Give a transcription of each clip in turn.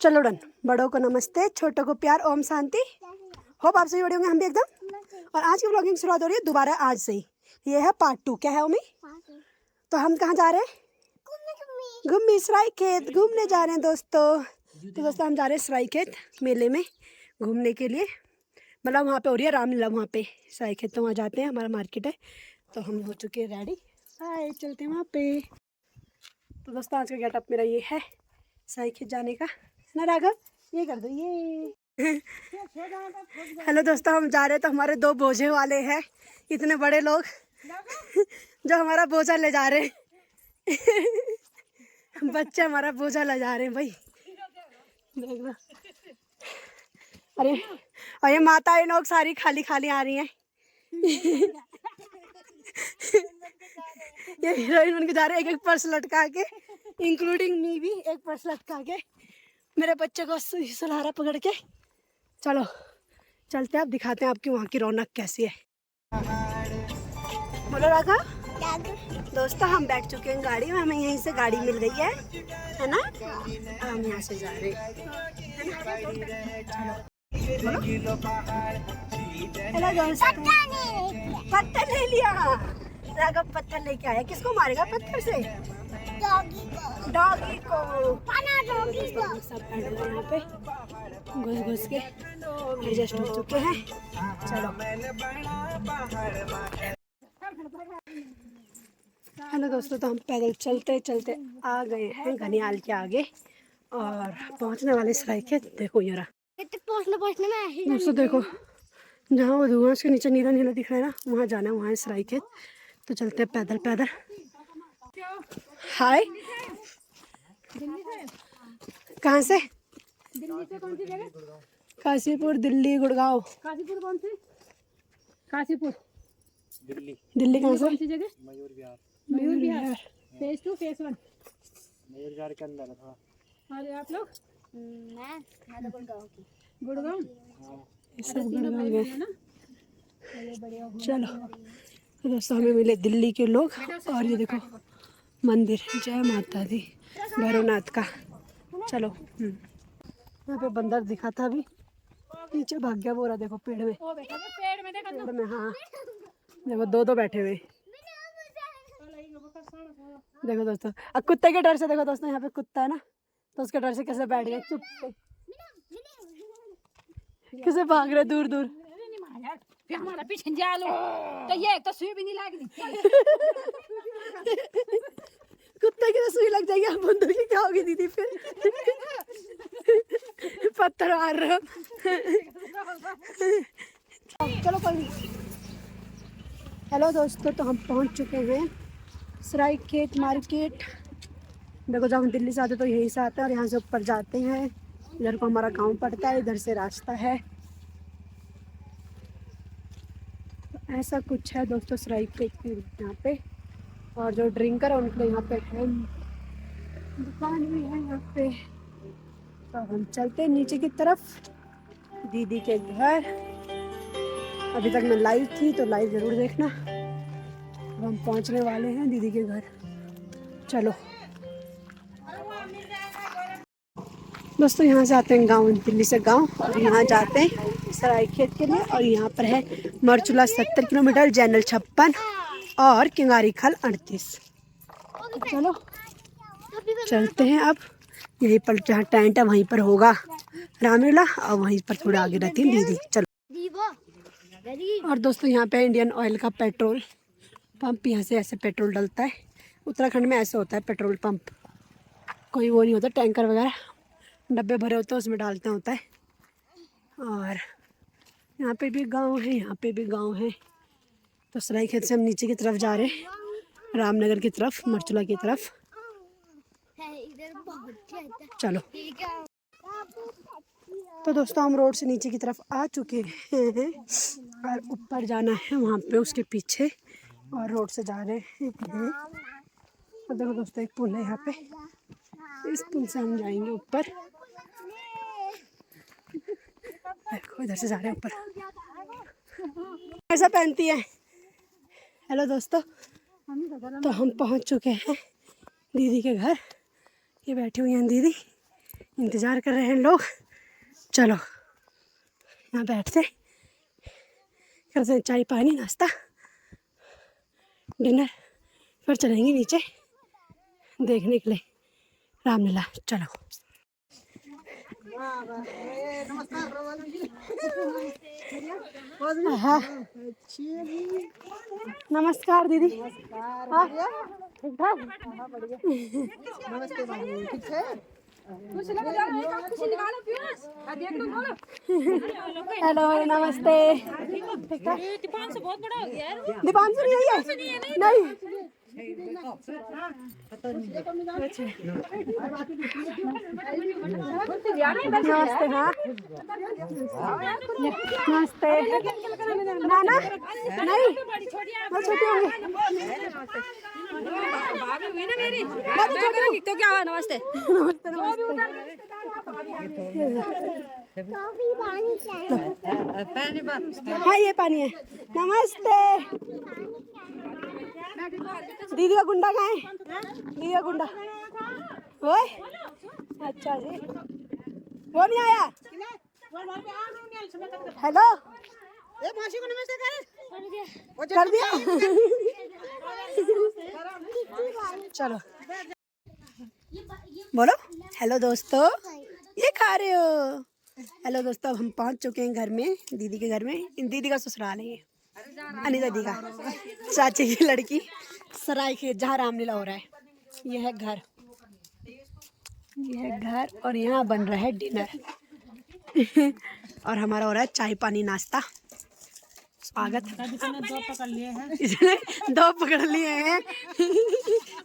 चलो डन। बड़ों को नमस्ते, छोटों को प्यार, ओम शांति। होप आप सही होंगे, हम भी एकदम। और आज की व्लॉगिंग शुरुआत हो रही है दोबारा आज से ही। ये है पार्ट 2। क्या है ओमी? तो हम कहाँ जा रहे हैं? घूमने सरायखेत घूमने जा रहे हैं दोस्तों। तो दोस्तों हम जा रहे हैं सरायखेत मेले में घूमने के लिए। मतलब वहाँ पे हो रही है रामलीला, वहाँ पे सरायखेत। तो वहाँ जाते हैं, हमारा मार्केट है। तो हम हो चुके हैं रेडी, हाय चलते हैं वहाँ पे। तो दोस्तों आज का गेटअप मेरा ये है सरायखेत जाने का ना। राघव ये कर दो ये। हेलो दोस्तों, हम जा रहे हैं। तो हमारे 2 बोझे वाले हैं, इतने बड़े लोग जो हमारा बोझा ले जा रहे हैं। बच्चे हमारा बोझा ले जा रहे हैं भाई, देख लो। अरे और ये माताएं लोग सारी खाली खाली आ रही हैं। ये हीरोइन बन के जा रहे हैं, एक एक पर्स लटका के, इंक्लूडिंग मी भी एक पर्स लटका के, मेरे बच्चे को सहारा पकड़ के। चलो चलते हैं, आप दिखाते हैं आपकी वहाँ की रौनक कैसी है। बोलो राघा। दोस्तों हम बैठ चुके हैं गाड़ी में, हमें यहीं से गाड़ी मिल गई है ना। हम यहाँ से जा रहे हैं, पत्थर ले लिया। राघव पत्थर लेके आया। किसको मारेगा पत्थर से? डॉगी को। सब यहाँ पे घुस घुस के एडजस्ट हो चुके हैं। चलो हेलो दोस्तों, तो हम पैदल चलते चलते आ गए हैं घनियाल के आगे और पहुंचने वाले सरायखेत। देखो यार पहुंचने में दोस्तों, देखो जहाँ वो धुआं के नीचे नीला नीला दिख रहा है ना, वहाँ जाना है, वहाँ है सरायखेत। तो चलते हैं पैदल पैदल। हाय, कहाँ से? दिल्ली से। कौन सी जगह? काशीपुर, दिल्ली, गुड़गांव। काशीपुर कौन सी? काशीपुर दिल्ली। दिल्ली कहाँ से? कौन सी जगह? मयूर विहार। मयूर विहार फेज 2 फेज 1 मयूर विहार के अंदर था। और आप लोग? मैं तो गुड़गांव की। गुड़गांव सब गुड़गांव गए ना। चलो तो दोस्तों हमें मिले दिल्ली के लोग। और ये देखो मंदिर, जय माता दी भैरवनाथ का। चलो यहाँ पे बंदर दिखा था अभी, नीचे भाग गया बोरा। देखो पेड़ में, पेड़ में हाँ देखो 2 बैठे हुए। देखो दोस्तों, अब कुत्ते के डर से, देखो दोस्तों यहाँ पे कुत्ता है ना, तो उसके डर से कैसे बैठ गए चुप से, कैसे भाग रहे दूर दूर। हमारा पीछे जा लो तो ये तो सुई भी नहीं लगी। कुत्ते की तो सुई लग जाएगी, अब बंदर की क्या होगी दीदी फिर? पत्थर मार रहे हो। चलो कोई। हेलो दोस्तों, तो हम पहुंच चुके हैं सरायखेत मार्केट। देखो जब हम दिल्ली से आते तो यहीं से आते हैं और यहाँ से ऊपर जाते हैं। इधर को हमारा गांव पड़ता है, इधर से रास्ता है। तो ऐसा कुछ है दोस्तों सरायखेत के यहाँ पे। और जो ड्रिंकर है उनके यहाँ पे है दुकान भी है यहाँ पे। तो हम चलते हैं नीचे की तरफ दीदी के घर। अभी तक मैं लाइव थी तो लाइव जरूर देखना। हम पहुंचने वाले हैं दीदी के घर। चलो दोस्तों, यहाँ से आते हैं गांव, दिल्ली से गांव, और यहाँ जाते हैं सरायखेत के लिए। और यहाँ पर है मरचूला 70 किलोमीटर, जैनल 56 और किंगारी खल 38। चलो चलते हैं अब। यहीं पर जहाँ टेंट है वहीं पर होगा रामलीला, और वहीं पर थोड़ा आगे रहती है दीदी। चलो। और दोस्तों यहाँ पे इंडियन ऑयल का पेट्रोल पंप, यहाँ से ऐसे पेट्रोल डलता है। उत्तराखंड में ऐसे होता है पेट्रोल पंप, कोई वो नहीं होता टैंकर वगैरह, डब्बे भरे होते हैं उसमें डालते होता है। और यहाँ पे भी गांव है, यहाँ पे भी गांव है। तो सरायखेत से हम नीचे की तरफ जा रहे हैं, रामनगर की तरफ, मरचूला की तरफ। चलो तो दोस्तों हम रोड से नीचे की तरफ आ चुके हैं और ऊपर जाना है वहाँ पे उसके पीछे, और रोड से जा रहे हैं। और देखो दोस्तों एक पुल है यहाँ पे, इस पुल से हम जाएंगे ऊपर। देखो इधर से जा रहे हैं ऊपर। ऐसा पहनती है। हेलो दोस्तों, तो हम पहुँच चुके हैं दीदी के घर। ये बैठी हुई हैं दीदी, इंतज़ार कर रहे हैं लोग। चलो यहाँ बैठते, करते हैं चाय पानी नाश्ता डिनर, फिर चलेंगे नीचे देखने के लिए रामलीला। चलो हाँ नमस्कार दीदी। हाँ ठीक ठाक। नमस्ते भाभी, ठीक है? हेलो नमस्ते, ठीक ठाक। दीपांशु बहुत बड़ा हो गया है। दीपांशु नहीं है? नहीं नमस्ते। हाँ नमस्ते। ना ना नहीं मैं छोटी हूँ। तो क्या हुआ? नमस्ते। नमस्ते नमस्ते। हाँ ये पानी है। नमस्ते। दीदी का गुंडा कहाँ है? दीदी का गुंडा वो अच्छा जी, वो नहीं आया। हेलो मासी को नमस्ते कर दिया। चलो बोलो हेलो दोस्तों, ये खा रहे हो? हेलो दोस्तों, अब हम पहुंच चुके हैं घर में, दीदी के घर में। दीदी का ससुराल है ये, अनिता दी का चाची की लड़की सरायखेत, जहाँ रामलीला हो रहा है। यह है घर, यह है घर और यहाँ बन रहा है डिनर और हमारा हो रहा है चाय पानी नाश्ता। स्वागत। इसने दो पकड़ लिए हैं।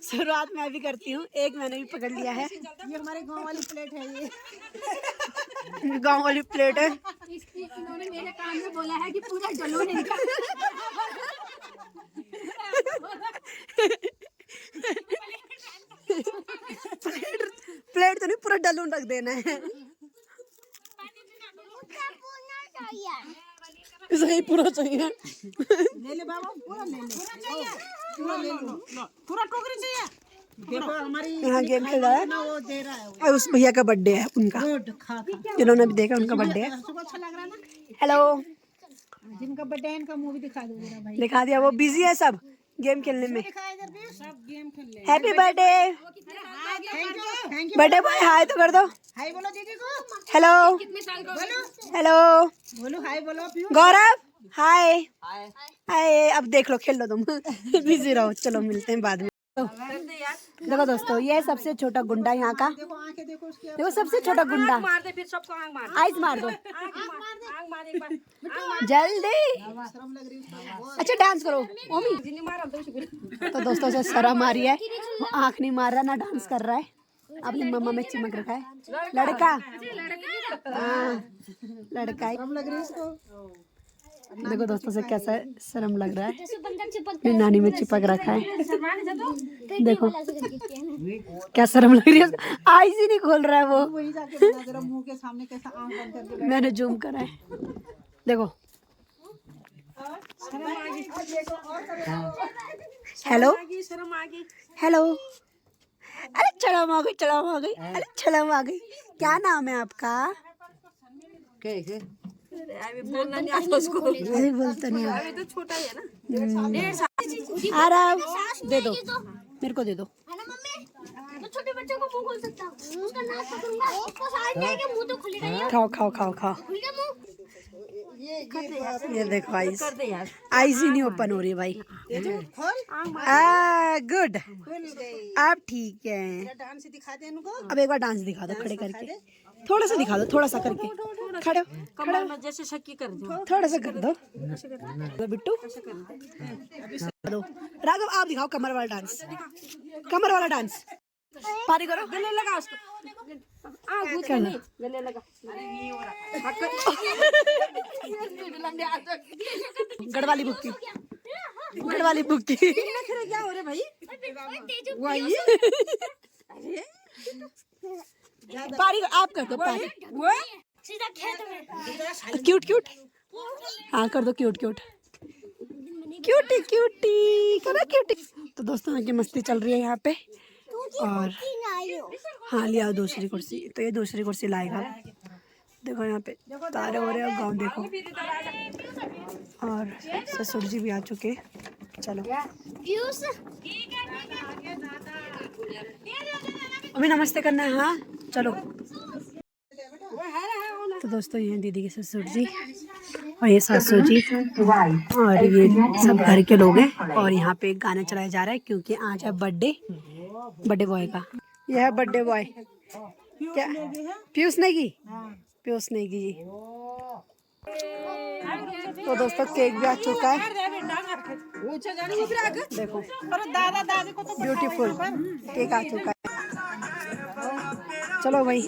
शुरुआत मैं भी करती हूँ, एक मैंने भी पकड़ लिया है। ये हमारे गांव वाली प्लेट है। ये गांव वाली प्लेट है। इन्होंने मेरे कान में बोला है कि पूरा जलून इनका। प्लेट तो नहीं, पूरा डलून रख देना है। सही पूरा चाहिए। ले ले बाबा, पूरा ले ले, पूरा ले लो, पूरा टोकरी चाहिए। देखो हमारी यहाँ गेम खेल रहा है। वो दे रहा है। और उस भैया का बर्थडे है, उनका गुड, खा खा। जिन्होंने भी देखा उनका बर्थडे है। सबको अच्छा लग रहा है ना? हेलो जिनका बर्थडे है इनका मुंह भी दिखा दो जरा भाई। दिखा दिया, वो बिजी है सब गेम खेलने में। दिखा इधर भी, सब गेम खेल ले। Happy birthday. Thank you. Birthday boy hi तो कर दो। हाय बोलो दीदी को। हेलो बोलो हेलो बोलो हाय बोलो। गौरव हाय। हाय अब देख लो, खेल लो तुम। बिजी रहो, चलो मिलते हैं बाद में। देखो दोस्तों, ये सबसे छोटा गुंडा यहाँ का। देखो आंखें देखो उसकी। देखो सबसे छोटा गुंडा। मार दे फिर सबको आंख मार। आइस मार दो आंख मार एक बार। जल्दी। शर्म लग रही है। अच्छा डांस करो मम्मी। जिन्हें मारा तो तो दोस्तों से शर्म आ रही है, वो आँख नहीं मार रहा ना डांस कर रहा है। अपनी मम्मा में चिमक रखा है। लड़का हाँ लड़का है। शर्म लग रही है इसको। देखो दोस्तों से कैसा शर्म लग रहा है। अपनी नानी में चिपक रखा है। देखो क्या शर्म लग रही है, आईज ही नहीं खोल रहा है वो। वही जाके बता जरा मुंह के सामने कैसा आंख बंद करके। मैंने जूम करा है, देखो। Hello hello. अरे चलम आ गई, चलम आ गई, अरे चलम आ गई। क्या नाम है आपका? बोलना नहीं आता उसको। अभी बोलता नहीं है। अभी तो छोटा ही है ना। आ रहा है, दे दो मेरे को, दे दो। है ना मम्मी? मैं छोटे बच्चों को मुंह खोल सकता हूँ, उसका नाक पकड़ूंगा, उसको साइड में आके मुंह तो खुलेगा यार। खाओ खाओ खाओ खाओ। खुल गया मुंह। ये देखो आईज, कर दे यार। आईज ही नहीं ओपन हो रही है भाई। गुड, आप ठीक है। डांस दिखा दे इनको। अब एक बार डांस दिखा दो खड़े करके, थोड़ा सा दिखा दो, थोड़ा सा करके। खड़े हो, कमर में जैसे शक्की कर दो। थोड़ा सा कर दो। बिट्टू दो। राघव आप दिखाओ कमर वाला डांस, कमर वाला डांस। पारी करो, गले लगा उसको। घूस के नहीं, गले लगा। गढ़वाली बुक्की, गढ़वाली बुक्की। क्या हो रहा भाई? वही पारी आप कर दो। पारी सीधा खेत में। क्यूट क्यूट, हाँ कर दो क्यूट क्यूट, क्यूटी क्यूटी करो क्यूटी। तो दोस्तों आगे मस्ती चल रही है यहाँ पे, और हाँ लिया दूसरी कुर्सी, तो ये दूसरी कुर्सी लाएगा। देखो यहाँ पे तारे हो रहे हैं, गाँव देखो। और ससुर जी भी आ चुके हैं। चलो अभी नमस्ते करना है। हाँ चलो। तो दोस्तों ये दीदी के ससुर जी और ये सासू जी और ये सब घर के लोग हैं। और यहाँ पे एक गाना चलाया जा रहा है क्योंकि आज है बर्थडे बॉय का। यह है बर्थडे बॉय। क्या पीयूष नेगी? पीयूष नेगी जी। तो दोस्तों केक भी आ चुका है, देखो ब्यूटीफुल केक आ चुका है। चलो भाई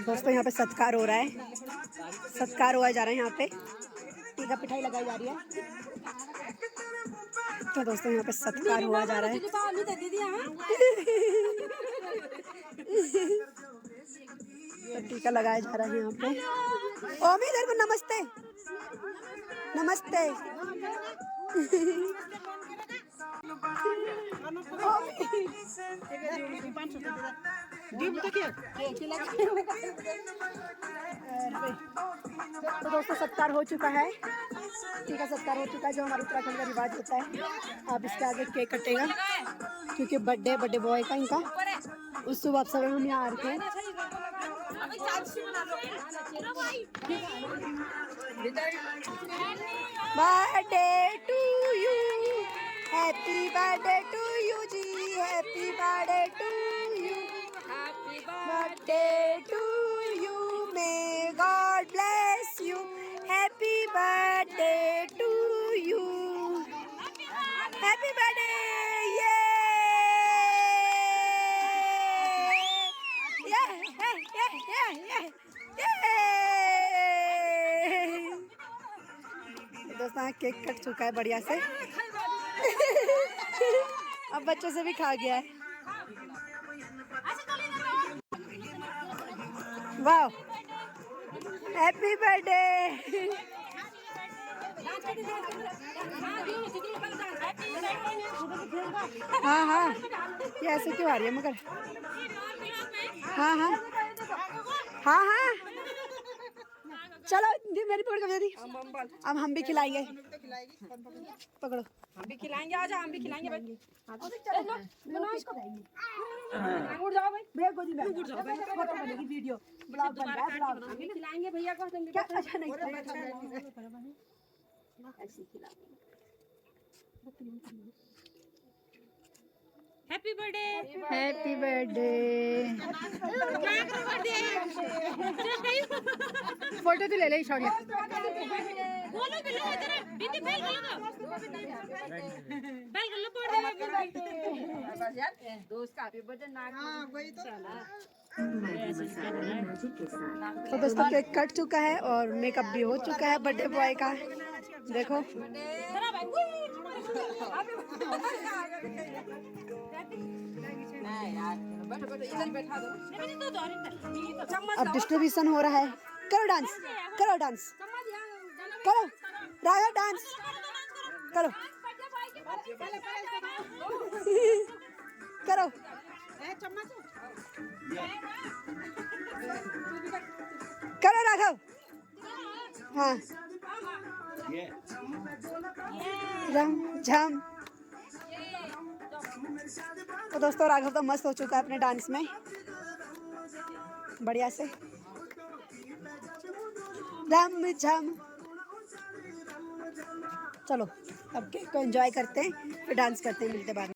दोस्तों यहाँ पे सत्कार हो रहा है, सत्कार हुआ जा रहा है। यहाँ पे टीका पिठाई लगाई जा रही है। तो दोस्तों यहाँ पे सत्कार हुआ जा रहा है। तो टीका लगाया जा रहा है यहाँ पे। ओमी इधर को नमस्ते नमस्ते। तो दोस्तों सत्कार हो चुका है, टीका सत्कार हो चुका है जो हमारे उत्तराखंड का रिवाज होता है। अब इसके आगे केक कटेगा क्योंकि बर्थडे बॉय का इनका उस सुबह सब हम यहाँ आ रखे हैं। Birthday to you, happy birthday to you जी, happy birthday to you, happy birthday to you, may God bless you, happy birthday to you, happy birthday. दोस्तों केक कट चुका है बढ़िया से। अब बच्चों से भी खा गया है। वाह हैप्पी बर्थडे। हाँ हाँ ये ऐसे क्यों आ रही है मगर? हाँ हाँ हाँ हाँ चलो दी मेरी पकड़ के दी। अब हम भी खिलाएंगे, पकड़ो हम भी खिलाएंगे। आजा हम भी खिलाएंगे भाई। उड़ जाओ भाई, भैया गोदी में उड़ जाओ भाई, फोटो बनेगी वीडियो ब्लॉग बन रहा है। ब्लॉग हम भी खिलाएंगे भैया को। क्या अच्छा नहीं ऐसे खिलाएंगे। Happy birthday, happy birthday. Photo तो ले ले शौर्य। बोलो बिल्लो इधर दीदी बेल कर लो, बेल कर लो पड़ बस यार दोस्त का हैप्पी बर्थडे ना। हां वही तो। तो दोस्तों केक कट चुका है और मेकअप भी हो चुका है बर्थडे बॉय का। देखो अब डिस्ट्रीब्यूशन हो रहा है। करो डांस, करो डांस, करो राजा डांस करो। करो करो राघव। हाँ रम झम। तो दोस्तों राघव तो मस्त हो चुका है अपने डांस में बढ़िया से। रम झम। चलो अब केक को एंजॉय करते हैं फिर डांस करते हैं, मिलते बाद में।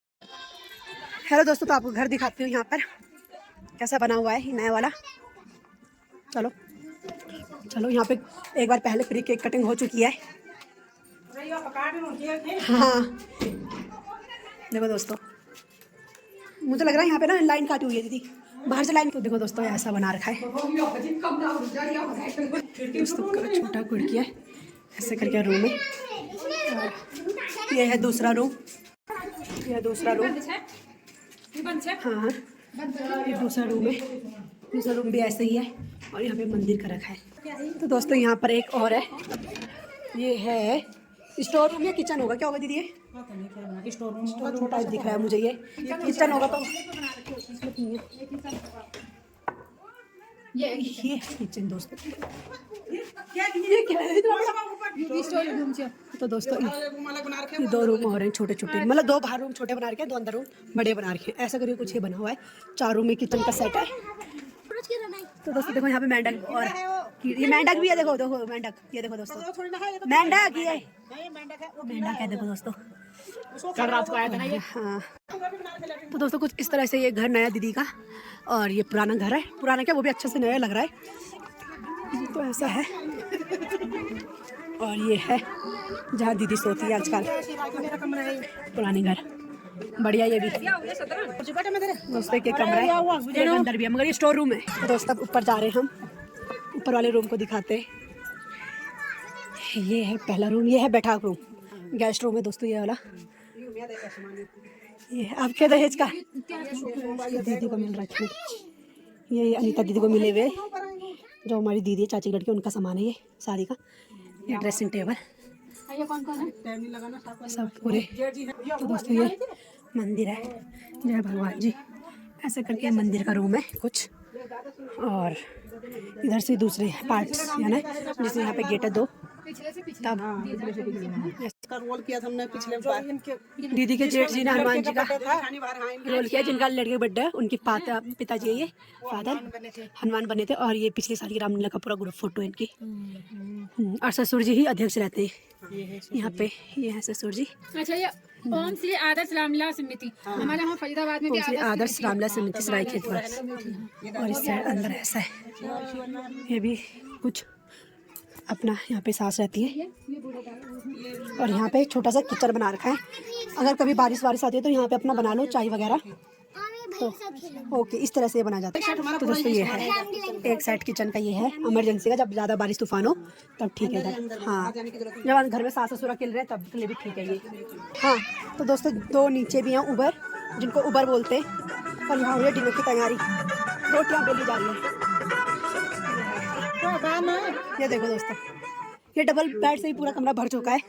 हेलो दोस्तों तो आपको घर दिखाती हूँ यहाँ पर कैसा बना हुआ है नया वाला। चलो चलो यहाँ पे एक बार पहले प्री केक कटिंग हो चुकी है। हाँ देखो दोस्तों मुझे लग रहा है यहाँ पे ना लाइन काटी हुई है दीदी, बाहर से लाइन। तो देखो दोस्तों ऐसा बना रखा है दोस्तों, छोटा खिड़की है ऐसे करके रूम है। ये है दूसरा रूम, यह दूसरा रूम। हाँ ये दूसरा रूम है, दूसरा रूम भी ऐसे ही है और यहाँ पे मंदिर का रखा है। तो दोस्तों यहाँ पर एक और है, ये है स्टोर रूम या किचन होगा, क्या होगा दीदी? पता नहीं क्या बना स्टोर रूम होगा छोटा दिख रहा है मुझे ये किचन होगा तो ये किचन दोस्तों ये क्या है तो दोस्तों ये 2 रूम और हैं छोटे छोटे, मतलब 2 बाहर रूम छोटे बना रखे हैं, 2 अंदर रूम बड़े बना रखे हैं, ऐसा करिए कुछ ये बना हुआ है। 4 रूम में किचन का सेट है। तो दोस्तों देखो यहाँ पे मेंढक और ये मेंढक भी है, देखो देखो मेंढक, ये देखो दोस्तों मेंढक ये मेंढक है, देखो दोस्तों कल रात को आया था ना ये। हाँ तो दोस्तों कुछ इस तरह से ये घर नया दीदी का, और ये पुराना घर है, पुराना क्या वो भी अच्छे से नया लग रहा है। तो ऐसा है, और ये है जहाँ दीदी सोती है आजकल, पुराने घर बढ़िया। ये भी दोस्तों के कमरा है, ये अंदर भी है, मगर ये स्टोर रूम है। तो दोस्तों अब ऊपर जा रहे हैं हम, ऊपर वाले रूम को दिखाते हैं। ये है पहला रूम, ये है बैठक रूम, गेस्ट रूम है दोस्तों ये वाला। ये आपके दहेज का दीदी को मिल रहा है, ये अनीता दीदी को मिले हुए, जो हमारी दीदी है चाची लड़की, उनका सामान है ये शादी का। ये ड्रेसिंग टेबल सब पूरे। तो दोस्तों ये मंदिर है, जय भगवान जी, ऐसे करके मंदिर का रूम है कुछ। और इधर से दूसरे पार्ट्स है ना, जिसमें यहाँ पे गेट है 2, तब रोल किया था हमने पिछले बार दीदी के जेठ जी ने हनुमान जी का रोल किया, जिनका लड़के का बर्थडे है, उनके पिताजी ये फादर हनुमान बने थे। और ये पिछले साल की रामलीला का पूरा ग्रुप फोटो है इनकी। और ससुर जी ही अध्यक्ष रहते हैं यहाँ पे, ये है ससुर जी। अच्छा ये ओम श्री आदर्श रामलीला समिति, हमारे यहाँ फरीदाबाद में भी श्री आदर्श रामलीला समिति सरायखेत। और इस साइड अंदर ऐसा है, ये भी कुछ अपना यहाँ पे सास रहती है। और यहाँ पे छोटा सा किचन बना रखा है, अगर कभी बारिश आती है तो यहाँ पे अपना बना लो चाय वगैरह, तो ओके इस तरह से बना जाता है। तो दोस्तों ये है एक साइड किचन का, ये है इमरजेंसी का, जब ज़्यादा बारिश तूफान हो तब ठीक है इधर। हाँ जब घर में सास ससुर अकेले रहे तब के लिए भी ठीक है ये। हाँ तो दोस्तों 2 नीचे भी हैं उबर, जिनको उबर बोलते हैं। और यहाँ हो रही है डिनर की तैयारी, रोटियाँ बेली जा रही है। ये देखो दोस्तों, ये डबल बेड से ही पूरा कमरा भर चुका है।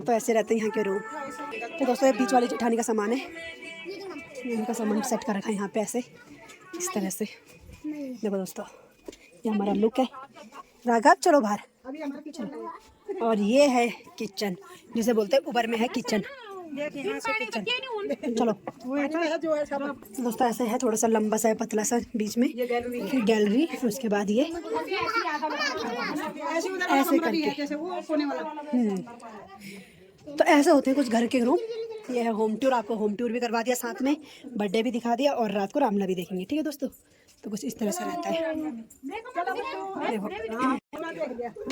तो ऐसे रहते हैं यहाँ के रूम। तो दोस्तों ये बीच वाली जेठानी का सामान है, इनका सामान सेट कर रखा है यहाँ पे ऐसे इस तरह से। देखो दोस्तों ये हमारा लुक है। राघव चलो बाहर चलो। और ये है किचन, जिसे बोलते हैं उबर में है किचन। चलो दोस्तों ऐसे है, थोड़ा सा लंबा सा है, पतला सा, बीच में गैलरी, उसके बाद ये ऐसे करके। तो ऐसे होते हैं कुछ घर के रूम। ये है होम टूर, आपको होम टूर भी करवा दिया, साथ में बर्थडे भी दिखा दिया, और रात को रामलीला भी देखेंगे। ठीक है दोस्तों, तो कुछ इस तरह से रहता है। देखो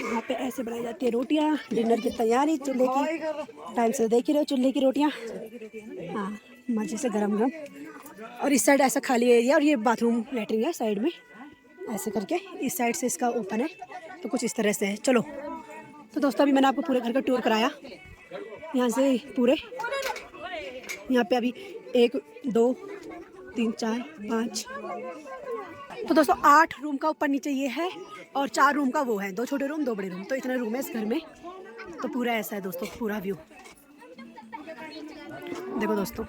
यहाँ पे ऐसे बनाई जाती है रोटियाँ, डिनर की तैयारी, चूल्हे की टाइम से देख ही रहे हो, चूल्हे की रोटियाँ। हाँ मजे से गरम गरम। और इस साइड ऐसा खाली एरिया, और ये बाथरूम लेटरिन है साइड में, ऐसे करके इस साइड से इसका ओपन है। तो कुछ इस तरह से है। चलो तो दोस्तों अभी मैंने आपको पूरे घर का टूर कराया, यहाँ से पूरे। यहाँ पे अभी 1 2 3 4 5, तो दोस्तों 8 रूम का ऊपर नीचे ये है, और 4 रूम का वो है, 2 छोटे रूम 2 बड़े रूम। तो इतने रूम है इस घर में। तो पूरा ऐसा है दोस्तों, पूरा व्यू देखो दोस्तों।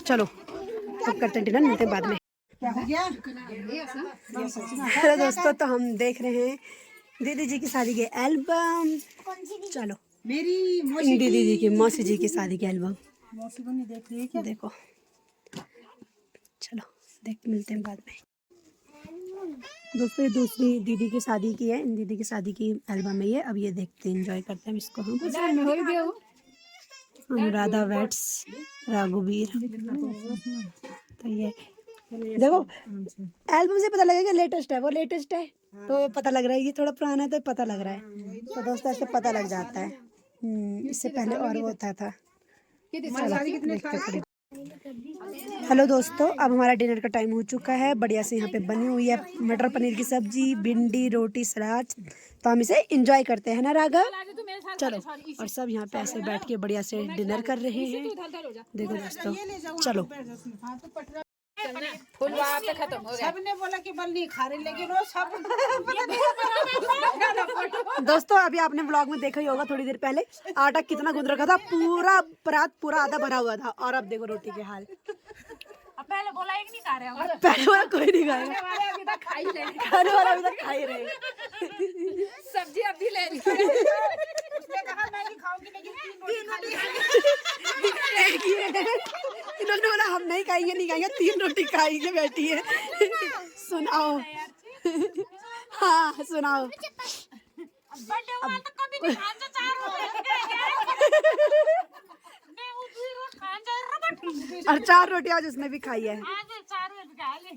चलो अब करते हैं डिनर, मिलते हैं बाद में। हेलो दोस्तों, तो हम देख रहे हैं दीदी जी की शादी के एल्बम। चलो मेरी दीदी जी की मौसी जी की शादी के एल्बम मौसी को नहीं देख रही है क्या? देखो। चलो मिलते हैं बाद में। दोस्तों ये दूसरी दीदी की शादी की है, दीदी की शादी की एल्बम है ये। अब ये देखते हैं, एंजॉय करते हैं इसको हम। अनुराधा वेट्स राघुवीर। तो ये देखो एल्बम से पता लगेगा लेटेस्ट है, वो लेटेस्ट है तो पता लग रहा है, ये थोड़ा पुराना है तो पता लग रहा है। तो दोस्तों ऐसे पता लग जाता है। इससे पहले और वो होता था। हेलो दोस्तों, अब हमारा डिनर का टाइम हो चुका है। बढ़िया से यहाँ पे बनी हुई है मटर पनीर की सब्जी, भिंडी, रोटी, सलाद। तो हम इसे एंजॉय करते हैं ना राघव। चलो, और सब यहाँ पे ऐसे बैठ के बढ़िया से डिनर कर रहे हैं। देखो दोस्तों, चलो सबने बोला कि बल्ली खा रही, लेकिन वो सब दोस्तों अभी आपने व्लॉग में देखा ही होगा थोड़ी देर पहले आटा कितना गूंद रखा था, पूरा परात पूरा आधा भरा हुआ था, और अब देखो रोटी के हाल। पहले बोला एक नहीं खा रहे हो, पहले वाला कोई नहीं खाएगा, अभी तक खा ही ले रहे, खाने वाला अभी तक खा ही रहे। सब्जी अभी ले रही उसने कहा मैं नहीं खाऊंगी, लेकिन 3 रोटी खानी है। इन्होंने बोला हम नहीं खाएंगे, नहीं खाएंगे, 3 रोटी खाएंगे, बैठी है। सुनाओ। हाँ सुनाओ। बर्थडे हुआ तो कभी नहीं खांजा 4 रोटी और 4 रोटी आज उसने भी खाई है। आज 4 रोटी खा ले।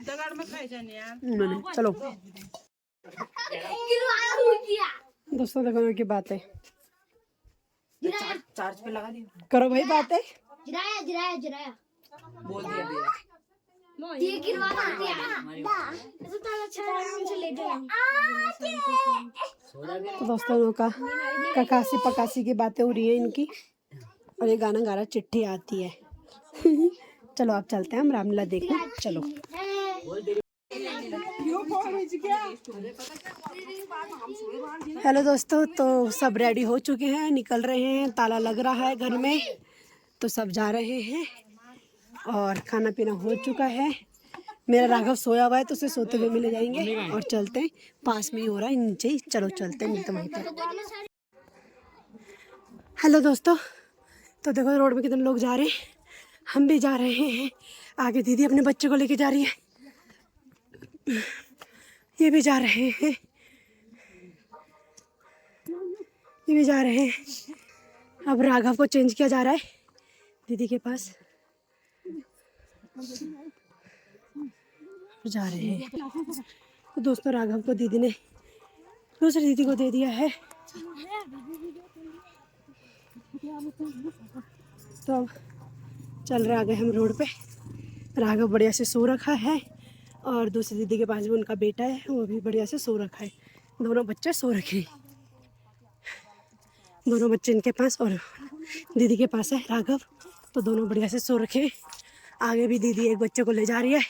दगड़ में खाई जाने यार। उन्होंने चलो दोस्तों देखो की बातें चार्ज पे लगा दिया, करो भाई बातें। जिराया जिराया जिराया बोल दिया ये गिरवाना ऐसा तो अच्छा आराम से ले जाओ। तो दोस्तों लोगों का ककासी पकासी की बातें हो रही है इनकी, और ये गाना गा रहा चिट्ठी आती है। चलो आप चलते हैं हम रामलीला देखने। चलो हेलो दोस्तों, तो सब रेडी हो चुके हैं, निकल रहे हैं, ताला लग रहा है घर में, तो सब जा रहे हैं और खाना पीना हो चुका है। मेरा राघव सोया हुआ है तो उसे सोते हुए मिले जाएंगे और चलते हैं, पास में ही हो रहा है नीचे ही। चलो चलते हैं, मिलते वहीं पर। हेलो दोस्तों, तो देखो रोड में कितने लोग जा रहे हैं, हम भी जा रहे हैं। आगे दीदी अपने बच्चे को लेके जा रही है, ये भी जा रहे हैं, ये भी जा रहे हैं। अब राघव को चेंज किया जा रहा है दीदी के पास, जा रहे हैं। तो दोस्तों राघव को दीदी ने दूसरी दीदी को दे दिया है, तो अब चल रहे आगे हम रोड पे। राघव बढ़िया से सो रखा है और दूसरी दीदी के पास भी उनका बेटा है, वो भी बढ़िया से सो रखा है। दोनों बच्चे सो रखे हैं, दोनों बच्चे इनके पास और दीदी के पास है राघव, तो दोनों बढ़िया से सो रखे हैं। आगे भी दीदी एक बच्चे को ले जा रही है,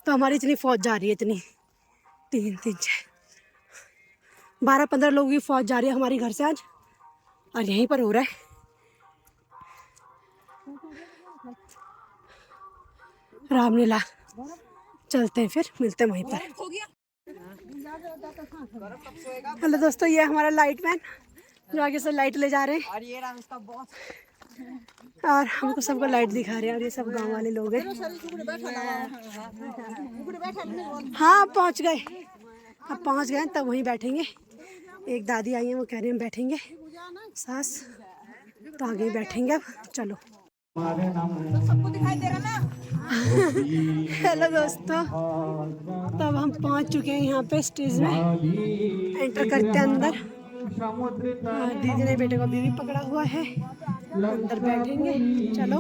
तो हमारी इतनी फौज जा रही है, इतनी 3 3 6 12 15 लोगों की फौज जा रही है हमारी घर से आज, और यहीं पर हो रहा है रामलीला। चलते हैं फिर, मिलते हैं वहीं पर। हेलो दोस्तों, ये हमारा लाइट मैन जो आगे से लाइट ले जा रहे हैं, और ये रहा उसका बॉस, और हमको सबको लाइट दिखा रहे हैं, और ये सब गांव वाले लोग हैं। हाँ पहुंच गए, अब पहुंच गए, तब वहीं बैठेंगे। एक दादी आई है, वो कह रहे हैं बैठेंगे, सास, तो आगे ही बैठेंगे। अब चलो सबको दिखाई दे रहा ना। हेलो दोस्तों, तब हम पहुंच चुके हैं यहाँ पे स्टेज में, एंटर करते हैं अंदर। दीदी ने बेटे को अभी भी पकड़ा हुआ है, अंदर बैठेंगे। चलो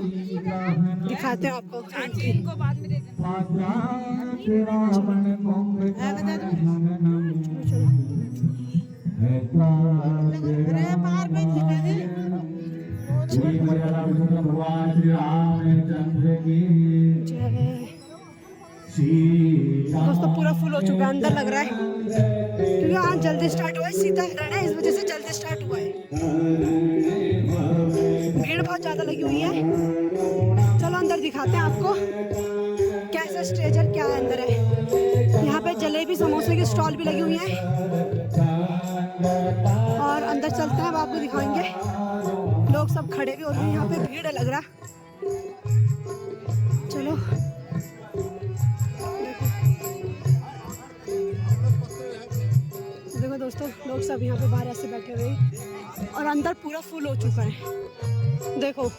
दिखाते हैं आपको। भगवान श्री रामचंद्र की दोस्तों पूरा फुल हो चुका है, अंदर लग रहा है क्योंकि आज जल्दी स्टार्ट हुआ है, सीताहरण है, इस वजह से जल्दी स्टार्ट हुआ है। भीड़ बहुत ज़्यादा लगी हुई है। चलो अंदर दिखाते हैं आपको कैसा स्टेज है, क्या अंदर है। यहाँ पे जलेबी समोसे की स्टॉल भी लगी हुई है, और अंदर चलते हैं, अब आपको दिखाएंगे। लोग सब खड़े भी हो रहे हैं, यहाँ पे भीड़ लग रहा। चलो देखो दोस्तों, लोग सब यहाँ पे बाहर ऐसे बैठे हुए हैं, और अंदर पूरा फुल हो चुका है। देखो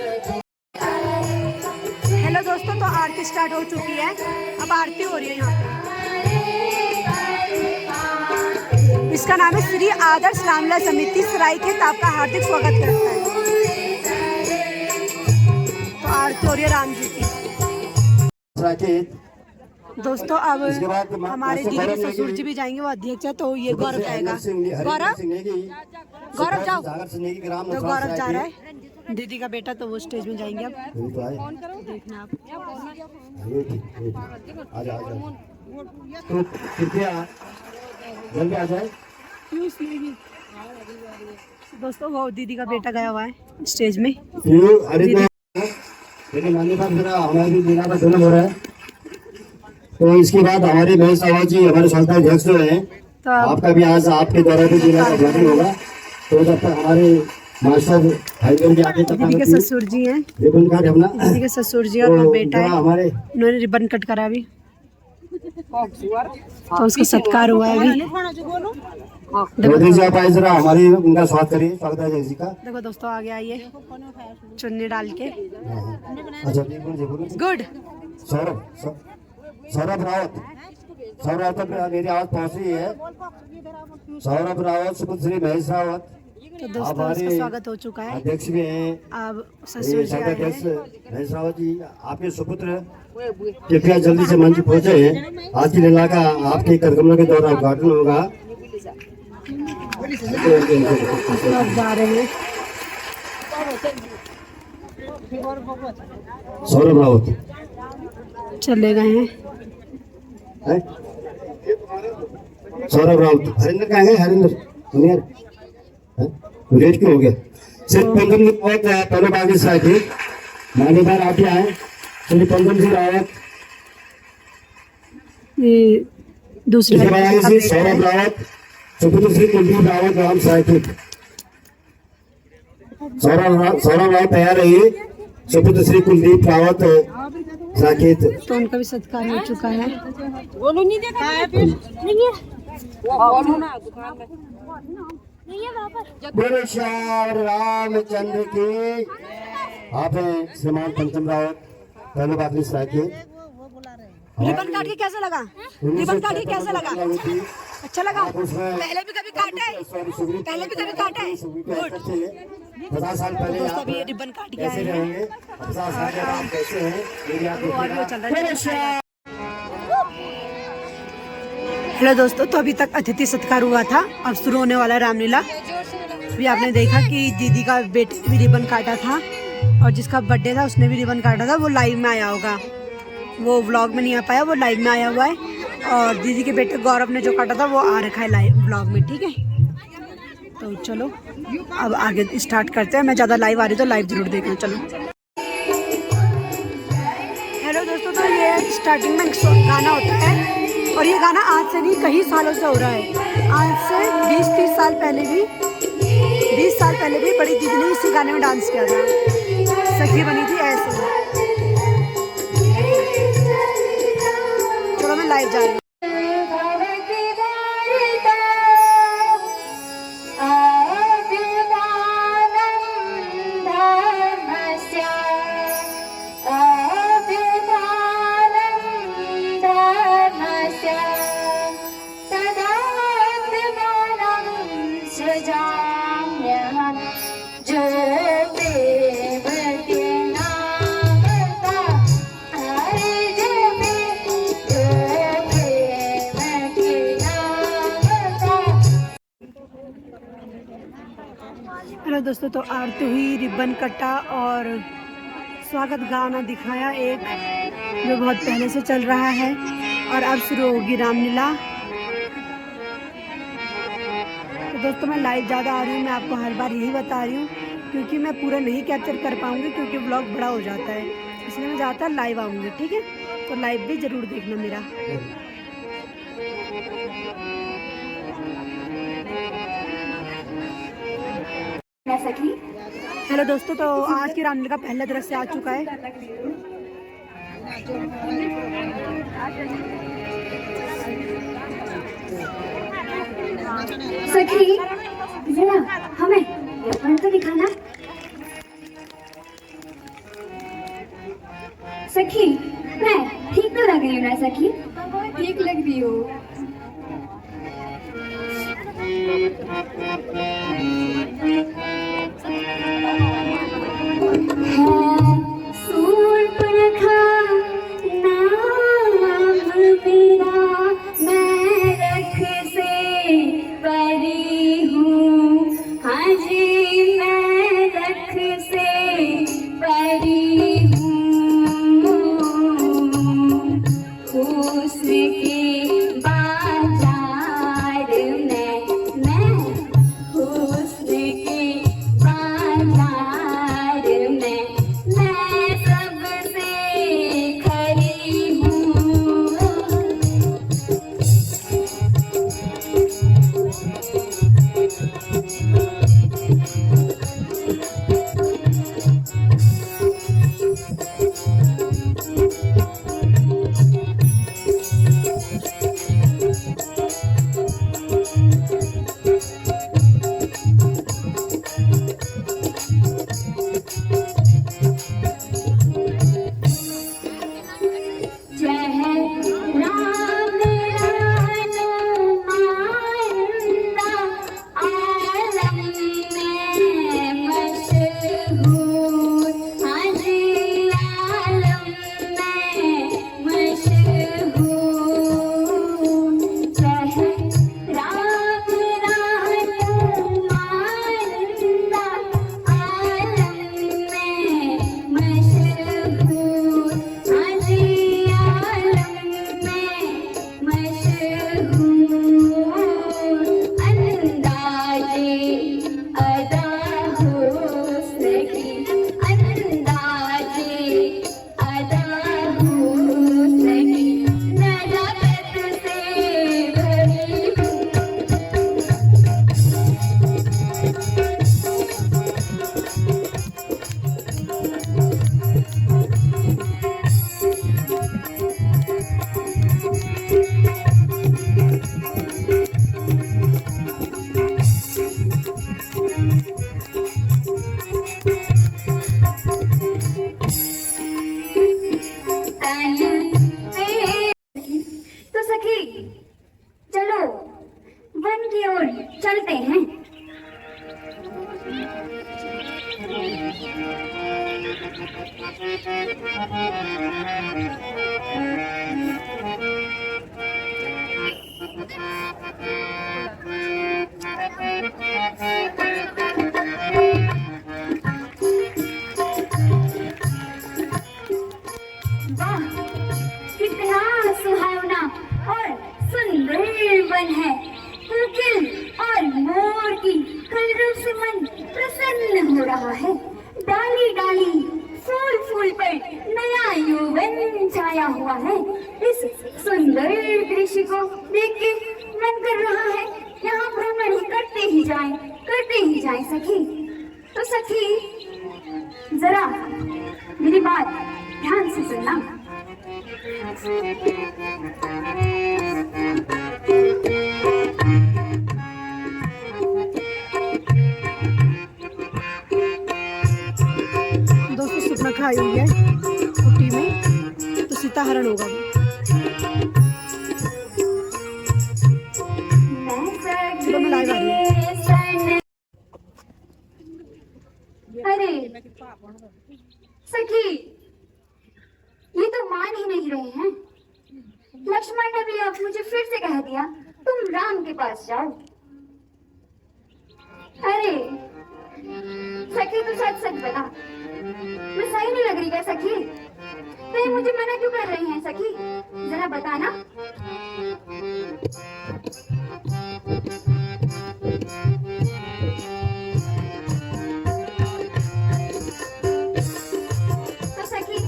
हेलो दोस्तों, तो आरती स्टार्ट हो चुकी है। अब आरती हो रही है यहाँ पे। इसका नाम है श्री आदर्श रामलीला समिति सरायखेत। आपका हार्दिक स्वागत करता है। तो आरती हो रही है राम जी की। दोस्तों अब हमारे दीदी के ससुर जी भी जाएंगे, वो अध्यक्ष है। तो ये गौरव जाएगा। गौरव, गौरव जाओ। तो गौरव जा रहा है, दीदी का बेटा। तो वो स्टेज में जाएंगे। अब देखना आप। तो कृपया जल्दी आ जाए। दोस्तों वो दीदी का बेटा गया हुआ है स्टेज में। हमारी दीना का जन्म हो रहा है। तो इसके बाद हमारे महेश रावत जी हमारे संस्था अध्यक्ष जो है, तो आपका भी आज आपके द्वारा भी दीना का उद्घाटन होगा। तो जब तक हमारे मास्टर भाई बहन आगे तक दीदी के ससुर जी हैं। रिबन काट अपना दीदी के ससुर जी और वो बेटा है। हमारे उन्होंने रिबन कट करा अभी। तो उसका सत्कार हुआ है अभी। मोदी जी आप आए जरा हमारी उनका स्वागत करिए। स्वागत है जी का। देखो दोस्तों आगे आइए चुन्नी डाल के। अच्छा गुड। सौरभ सौरभ रावत तक मेरी आवाज पहुंच रही है। सौरभ रावत सुपुत्री महेश रावत। तो दोस्तों उसका स्वागत हो चुका है। अध्यक्ष भी हैं। अब ससुर जी आए अध्यक्ष हैं। महेश रावत जी, आपके सुपुत्र कृपया जल्दी से मंच पहुंचे हैं। आज की लीला का आपके कार्यक्रम के द्वारा उद्घाटन होगा। अब जा रहे हैं सौरभ रावत चले गए हैं। है? सौरभ रावत। हरिंदर कहाँ है? हरिंदर रेट क्यों हो गया? सिर्फ पंकज पहले बागी साथी मान्यवर आप ही आए। श्री पंकज जी रावत। ये दूसरे सौरभ रावत, सुपुत्र श्री कुलदीप रावत राम साहित्य। सौरभ रावत तैयार रहिए। सुपुत्र श्री कुलदीप रावत साकेत। तो उनका भी सत्कार हो चुका है। गोलू नहीं देखा है फिर नहीं है गोलू ना दुकान में नहीं है वहाँ पर। बोलो श्याम रामचंद्र की। आप हैं श्रीमान पंचम रावत पहले बात साकेत। रिबन काट के कैसा लगा? रिबन काट के कैसा लगा? अच्छा लगा? पहले भी कभी काटा है? पहले भी कभी काटा है? 50 साल पहले दोस्तों अभी ये रिबन काट के आए हैं। रहेंगे 50 साल के बाद कैसे हैं मेरी आप और वो चल रहा है। हेलो दोस्तों, तो अभी तक अतिथि सत्कार हुआ था। अब शुरू होने वाला है रामलीला। भी आपने देखा कि दीदी का बेटे ने भी रिबन काटा था और जिसका बर्थडे था उसने भी रिबन काटा था। वो लाइव में आया होगा, वो व्लॉग में नहीं आ पाया, वो लाइव में आया हुआ है। और दीदी के बेटे गौरव ने जो काटा था वो आ रखा है लाइव व्लॉग में। ठीक है, तो चलो अब आगे स्टार्ट करते हैं। मैं ज़्यादा लाइव आ रही तो लाइव जरूर देखना। चलो हेलो दोस्तों, तो ये स्टार्टिंग में गाना होता है और ये गाना आज से नहीं कई सालों से हो रहा है। आज से 20-30 साल पहले भी 20 साल पहले भी बड़ी दीदी ने इसी गाने में डांस किया था। सखी बनी थी ऐसे। चलो मैं लाइव जा रही हूँ। हेलो दोस्तों, तो आरती हुई, रिबन कटा और स्वागत गाना दिखाया एक जो बहुत पहले से चल रहा है। और अब शुरू होगी रामलीला। तो दोस्तों मैं लाइव ज़्यादा आ रही हूँ। मैं आपको हर बार यही बता रही हूँ क्योंकि मैं पूरा नहीं कैप्चर कर पाऊँगी क्योंकि व्लॉग बड़ा हो जाता है, इसलिए मैं ज़्यादातर लाइव आऊँगी। ठीक है, तो लाइव भी ज़रूर देखना मेरा। हेलो दोस्तों, तो आज की रामलीला का पहला दृश्य आ चुका है। सखी जरा हमें तो दिखाना। सखी मैं ठीक तो लग रही हूँ ना सखी? ठीक लग रही हो। खाई हुई है कुटी में, तो सीताहरण होगा वो। चलो मैं लाइव आ रही हूँ। अरे सखी, ये तो मान ही नहीं रहे हैं। लक्ष्मण ने भी अब मुझे फिर से कह दिया तुम राम के पास जाओ। अरे सखी, तू सच सच बता, मैं सही नहीं लग रही क्या सखी? नहीं, मुझे मना क्यों कर रही हैं सखी? जरा बताना। तो सखी,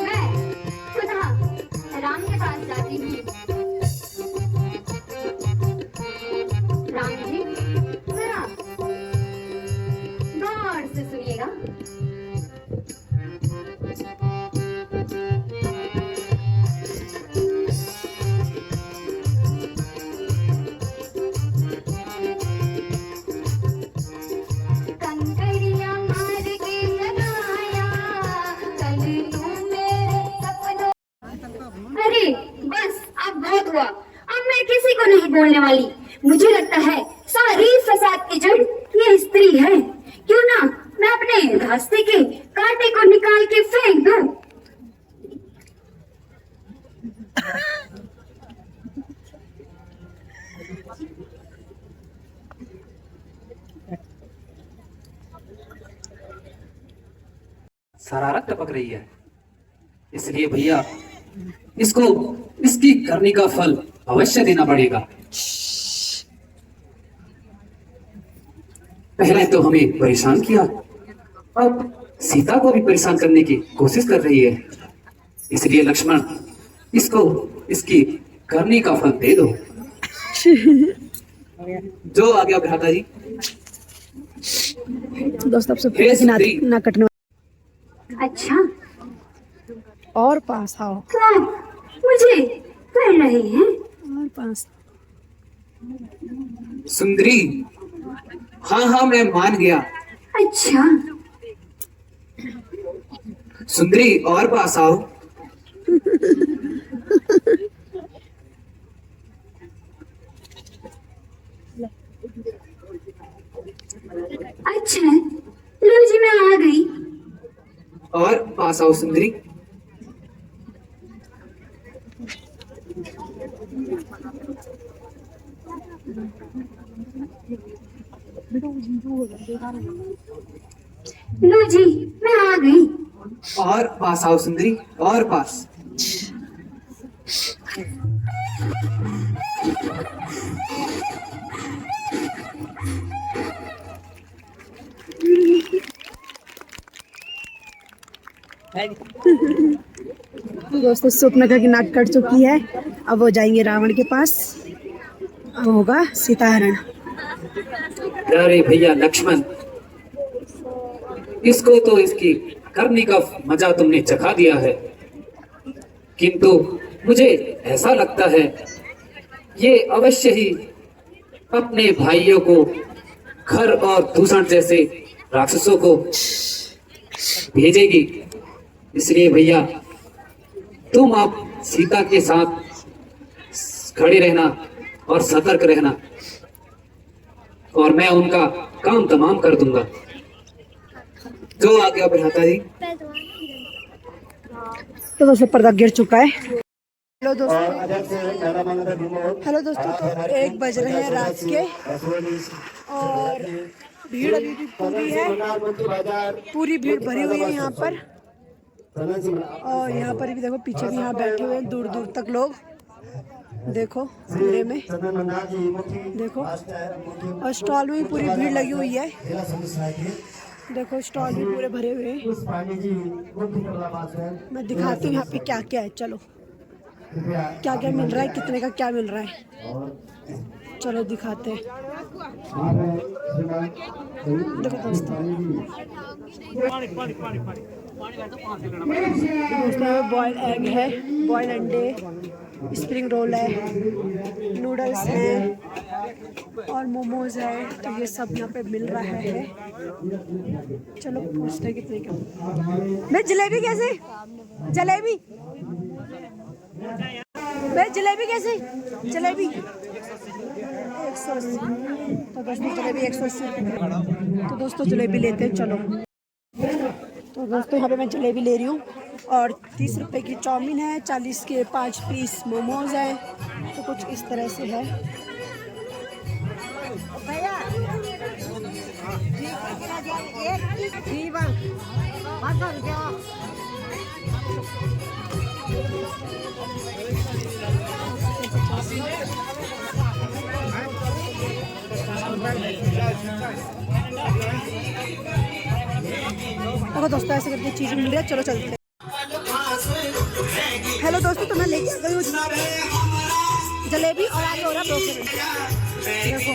मैं खुदा राम के पास जाती हूँ। राम जी, जरा गौर से सुनिएगा। बोलने वाली। मुझे लगता है सारी फसाद की जड़ ये स्त्री है। क्यों ना मैं अपने रास्ते के कांटे को निकाल के फेंक दूं। शरारत टपक रही है, इसलिए भैया इसको इसकी करनी का फल अवश्य देना पड़ेगा। पहले तो हमें परेशान किया, अब सीता को भी परेशान करने की कोशिश कर रही है। इसलिए लक्ष्मण इसको इसकी करनी का फल दे दो। जो आ गया भ्राता जी। दोस्तों, अब सब हे ना, स्त्री। ना कटने अच्छा, और पास आओ, क्या मुझे कर रहे हैं? और पास। सुंदरी, हाँ हाँ मैं मान गया। अच्छा, सुंदरी और पास आओ। अच्छा, लो जी मैं आ गई। और पास आओ सुंदरी। लो जी मैं आ गई। और पास आओ सुंदरी, और पास। दोस्तों, सुपनखा की नाक कट चुकी है, अब वो जाएंगे रावण के पास, अब होगा सीताहरण। अरे भैया लक्ष्मण, इसको तो इसकी करनी का मजा तुमने चखा दिया है, किंतु मुझे ऐसा लगता है ये अवश्य ही अपने भाइयों को, खर और दूषण जैसे राक्षसों को भेजेगी। इसलिए भैया तुम अब सीता के साथ खड़े रहना और सतर्क रहना, और मैं उनका काम तमाम कर दूंगा। जो आ गया भ्राता जी। तो दोस्तों, पर्दा गिर चुका है। हेलो और दोस्तों, अध्यक्ष नारायण विमोद हेलो दोस्तों, तो 1 बज रहे हैं रात के, और भीड़ अभी भी पूरी है, पूरी भीड़ भरी हुई है यहाँ पर। और यहाँ पर भी देखो, पीछे भी यहाँ बैठे हुए हैं दूर दूर तक लोग, देखो भीड़ में देखो। और स्टॉल में भी पूरी भीड़ लगी हुई है, देखो स्टॉल भी पूरे भरे हुए हैं। मैं दिखाती हूँ यहाँ पे क्या क्या है, चलो क्या क्या मिल रहा है, कितने का क्या मिल रहा है, चलो दिखाते हैं। देखो दोस्तों, बॉयल एग है, बॉयल अंडे, स्प्रिंग रोल है, नूडल्स है और मोमोज है, तो ये सब यहाँ पे मिल रहा है। चलो पूछते हैं कितने का। मैं जलेबी कैसे? जलेबी मैं जलेबी कैसे? जलेबी 180। तो दोस्तों जलेबी 180 रुपये। तो दोस्तों जलेबी लेते हैं, चलो। तो दोस्तों यहाँ पे मैं जलेबी ले रही हूँ, और 30 रुपए की चाउमीन है, 40 के 5 पीस मोमोज है, तो कुछ इस तरह से है। देखो दोस्तों, ऐसे करके चीज़ मिल रही है, चलो चलते हैं। हेलो दोस्तों, तो मैं लेके आ गई हूँ जलेबी, और आगे हो रहा ब्रोकली। देखो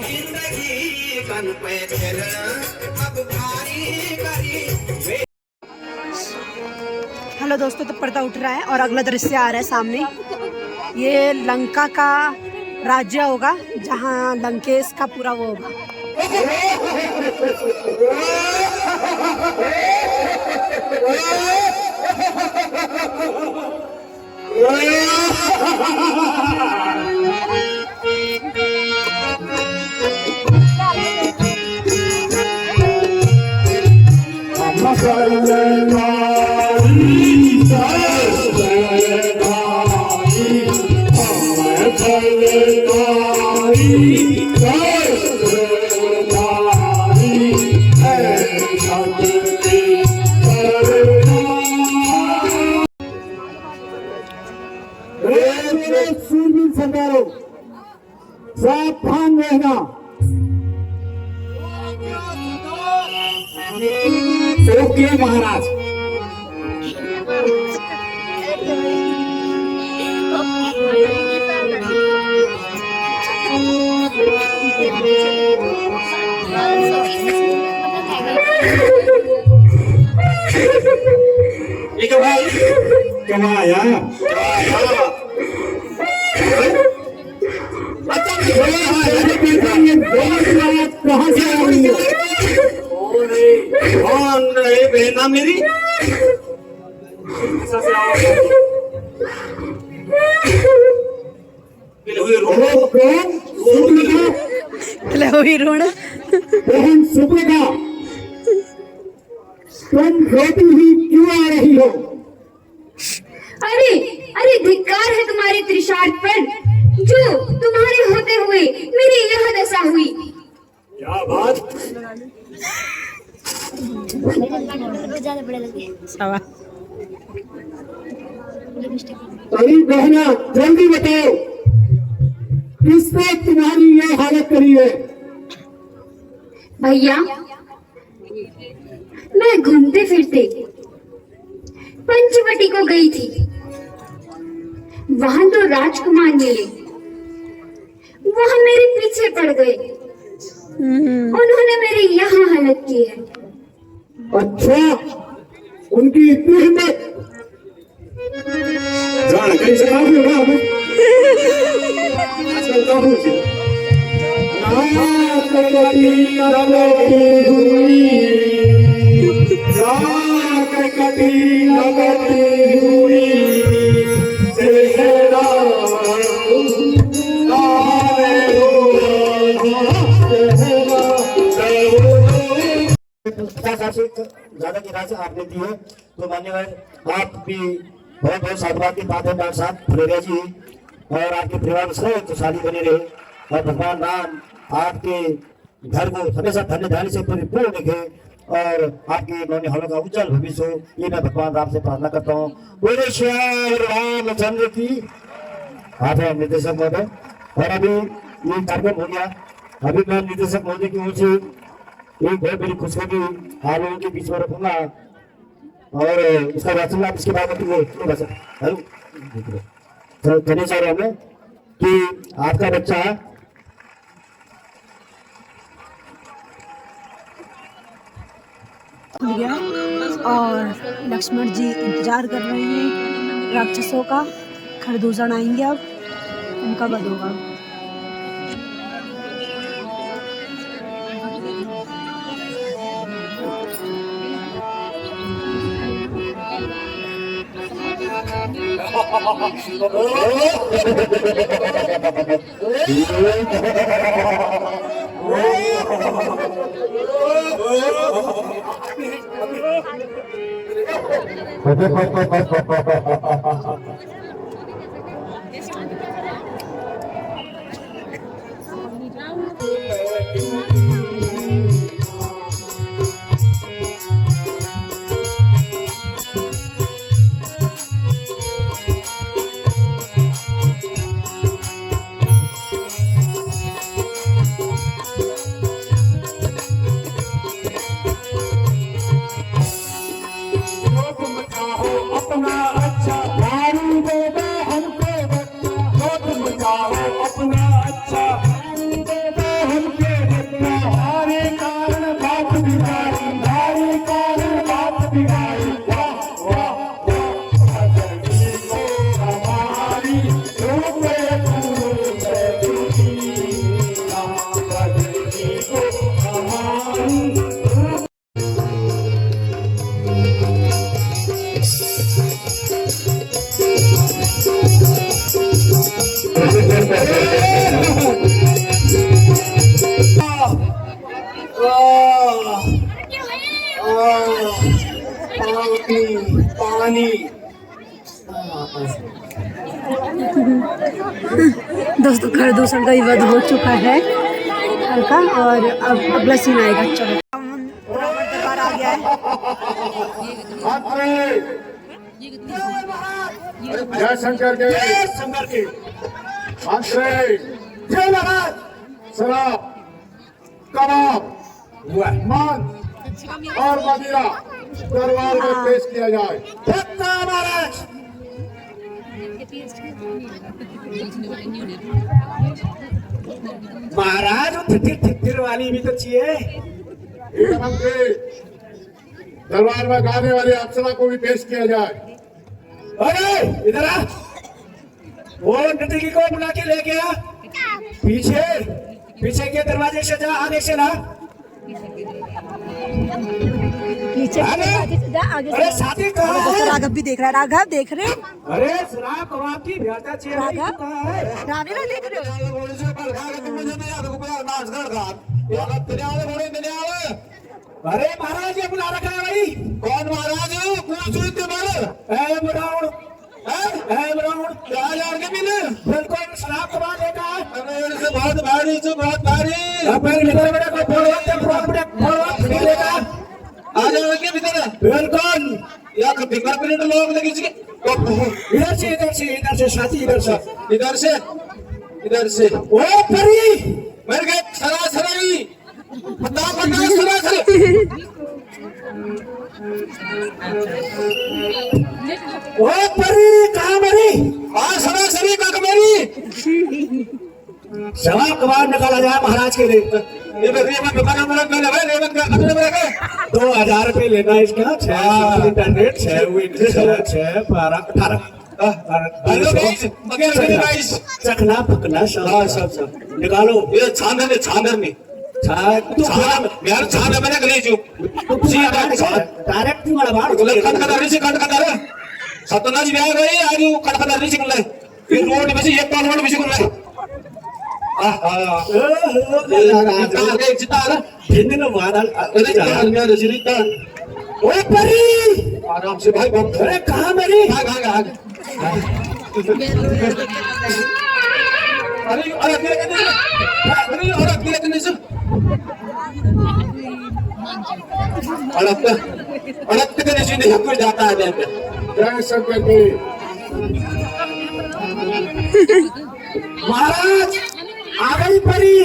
हेलो दोस्तों, तो पर्दा उठ रहा है और अगला दृश्य आ रहा है सामने। ये लंका का राज्य होगा, जहाँ लंकेश का पूरा वो होगा। सूरवीर सरदारों, सावधान रहना। ओके महाराज। क्या आया? कहाँ से आ रही है? कौन है बहना मेरी? कौन? सुप्रिका? खिले हुई ऋण बहन सुप्रिका, तुम रोती हुई क्यों आ रही हो? अरे अरे धिक्कार है तुम्हारे त्रिशार्त पर, जो तुम्हारे होते हुए मेरी यह दशा हुई। क्या बात? अरे बहना, जल्दी बताओ, किसने तुम्हारी ये हालत करी है? भैया, मैं घूमते फिरते पंचवटी को गई थी। वहां तो राजकुमार मिले, वहां मेरे पीछे पड़ गए। उन्होंने मेरी यहाँ हालत की है। अच्छा, उनकी इतनी हिम्मत? जान कहीं से काफी होगा हमें। आजकल काफी होती है। ज्यादा की राशि आपने दी है, तो मान्यवर आप भी बहुत बहुत साधुवाद की बात है। डॉक्टर साहब फुलेरिया जी और आपके परिवार में सदैव खुशहाली बनी रहे और भगवान राम आपके घर को हमेशा धन्य धान्य से परिपूर्ण रखे और आपके नौने हलों का उज्जवल भविष्य हो, ये मैं भगवान राम से प्रार्थना करता हूँ। बोले श्री रामचंद्र की। आप है निर्देशक महोदय, और अभी ये कार्यक्रम हो गया। अभी मैं निर्देशक महोदय की ओर से एक बहुत बड़ी खुशखबरी आप लोगों के बीच में रखूंगा और इसका वाचन इसके बाद कहने चाह रहे हैं कि आपका बच्चा खुल गया और लक्ष्मण जी इंतजार कर रहे हैं राक्षसों का। खरदूषण आएंगे, अब उनका वध होगा। अपना अच्छा दारू दे रोटी पानी। दोस्तों प्रदूषण का विवाद हो चुका है हल्का, और अब अगला सीन आएगा। चलो रावण दरबार आ गया है। जय शंकर के, जय शंकर के। जय महाराज। शराब, कबाब, मांस और मदिरा दरबार में पेश किया जाए। महाराज। महाराज वो थिर वाली भी तो चाहिए। दरबार में गाने वाले अप्सरा को भी पेश किया जाए। अरे इधर आ, वो नटकी को बुला के लेके आ। पीछे पीछे के दरवाजे से जा, आगे से ना। पीछे अरे आगे अरे साथी कहाँ दोस्तों है? राघव भी देख रहा है। राघव देख रहे हो? अरे शराब कबाब की व्यवस्था चाहिए। राघव कहाँ है? रानी ना देख रहे हो? अरे महाराज ये बुला रखा है भाई। कौन महाराज? बिल्कुल शराब कबाब लेकर आए। बहुत भारी से बहुत भारी। अब मेरे भीतर बेटा को फोड़ लेगा। आ जाओगे भीतर। बिल्कुल या फिंगरप्रिंट लोग लगी इसके। इधर से इधर से इधर से साथी इधर से इधर से इधर से। ओ परी मर गए सरासरी। बता सरासरी। ओ परी कहाँ मरी? हाँ सरासरी का कमेरी। शराब कबाब निकाला जाए महाराज के लिए। ये रेवन दुकान में रख ले भाई। रेवन का अगले में रखे। 2000 रुपये लेना इसका। 6 इंटरनेट 6 विंड 6 12 18 हेलो गाइस, मगर मेरे गाइस। चखना पकना सब निकालो। ये छानर नहीं। यार छानर मैंने गले जो। डायरेक्ट तुम्हारा बाहर कटकदारी से कटकदार। सतनाज ब्याह गई आज वो कटकदारी से कर ले। ये रोड में से एक पाल रोड में से कर ले। आराम से भाई। अरे कहाँ मेरी? अड़क कितने से जाता है। जय शंकर के। महाराज आ गई परी।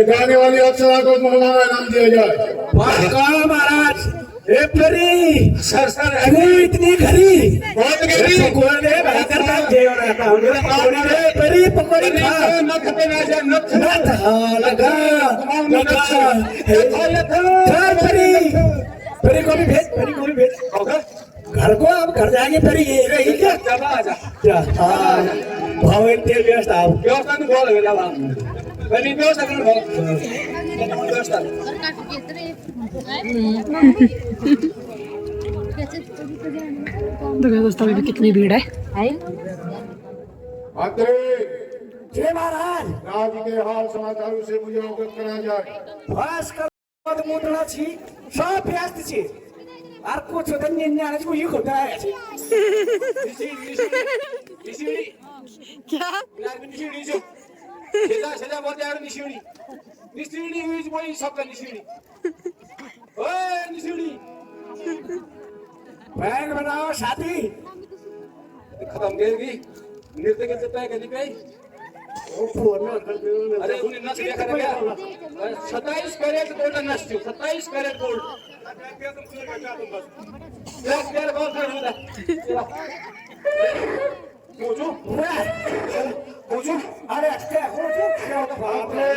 गाने वाली अप्सरा को मोहम्मद इनाम दिया जाए। महाराज सर अरे इतनी घड़ी बहुत गहरी। पकौड़ी लगा परी को भी भेज। घर को आप घर जाएंगे फिर ये रही क्या चला आजा क्या भाव तेल व्यस्त आओ व्यवस्था नहीं बोल गया बाबा पहले व्यवस्था कर भाव व्यवस्था देखो दोस्तों अभी कितनी भीड़ है। मंत्री जय महाराज राज्य के हाल समाचारों से मुझे अवगत कराया जाए बस कर मुद्रा छी सब व्यस्त छी अर्को छ त निन्याने को यो खोटा है क्या निशिणी जो सेजा बोल जाए निशिणी हुई वही शब्द निशिणी ओए निशिणी बैंड बनाओ शादी खत्म गई नृत्य के चलता है कहीं पे अरे उन्हें नच दिया कर क्या 27 कैरेट गोल्ड नच 27 कैरेट गोल्ड ब्लैक बेयर बहुत कर होता मोजो अरे क्या हो क्या होता बाप रे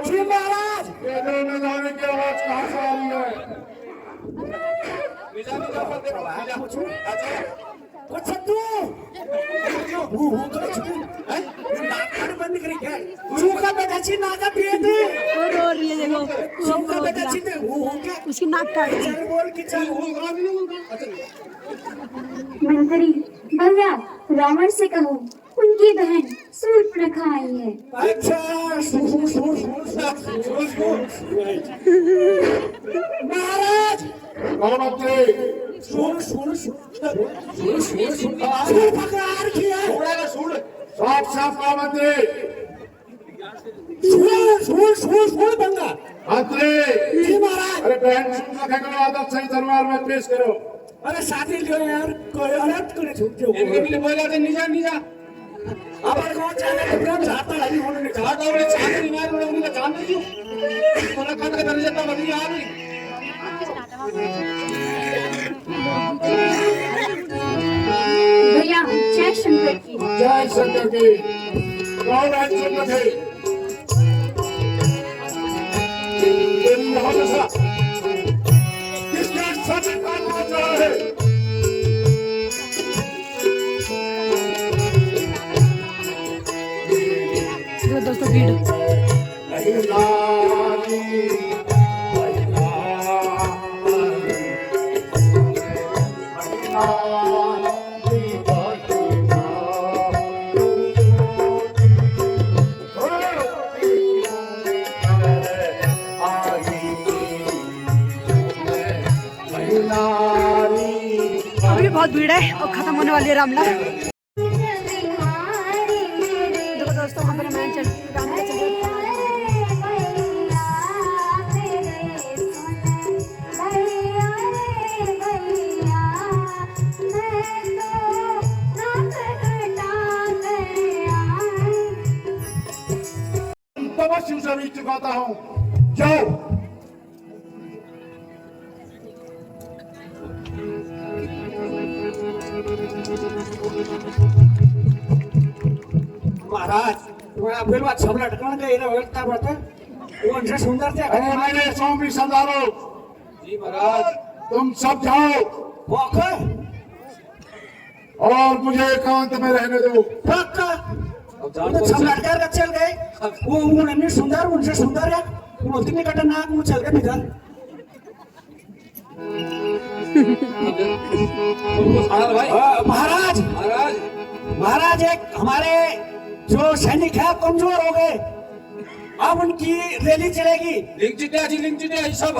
जी महाराज ये दोनों जाने की आवाज कहाँ से आ रही है निजामी जाफर देखो अच्छा कुछ तू वो तो है नाक बंद करी क्या चूका बेटा छी नाका पिए दे वो रो रही है देखो चूका बेटा छी दे वो क्या उसकी नाक काट दी। चल बोल कि चल मंत्री भैया रावण से कहो उनकी बहन सूर्पणखा आई है। अच्छा महाराज कौन मंत्री सुन पकड़ किया साफ साफ कहा मंत्री सुन बंदा मंत्री जी महाराज अरे बहन सुन रखेगा आदत सही दरबार में पेश करो अरे शादी लियो यार कोई अलग करे छूट जो इनके लिए बोला थे निजा अब कौन जाने तो प्रेम चाहता है उन्होंने कहा खाता उन्हें चांदी मार उन्हें जानते क्यों उन्हें खत का दर्जा तो बदली आ रही भैया जय शंकर की। जय शंकर की कौन है शंकर की किसके सच काम हो रहा है देखो दोस्तों भीड़ अभी बहुत भीड़ है और खत्म होने वाली है रामला। देखो दोस्तों वहाँ पे रामायण चल रामला चल रही है। तवश्य सभी चुकाता हूँ जाओ महाराज तुम्हारा बेलवा छबला टकन के इने व्यवस्था बता वो से सुंदर थे अरे मेरे स्वामी संधारो जी महाराज तुम सब जाओ पक्का और मुझे एकांत में रहने दो पक्का तो छबला टकर का चल गए वो उन्होंने सुंदर उनसे सुंदर है वो तीन कटा नाक मुंह चल गए इधर भाई महाराज महाराज महाराज एक हमारे जो सैनिक है कमजोर हो गए अब उनकी रैली चलेगी लिंक चिटे सब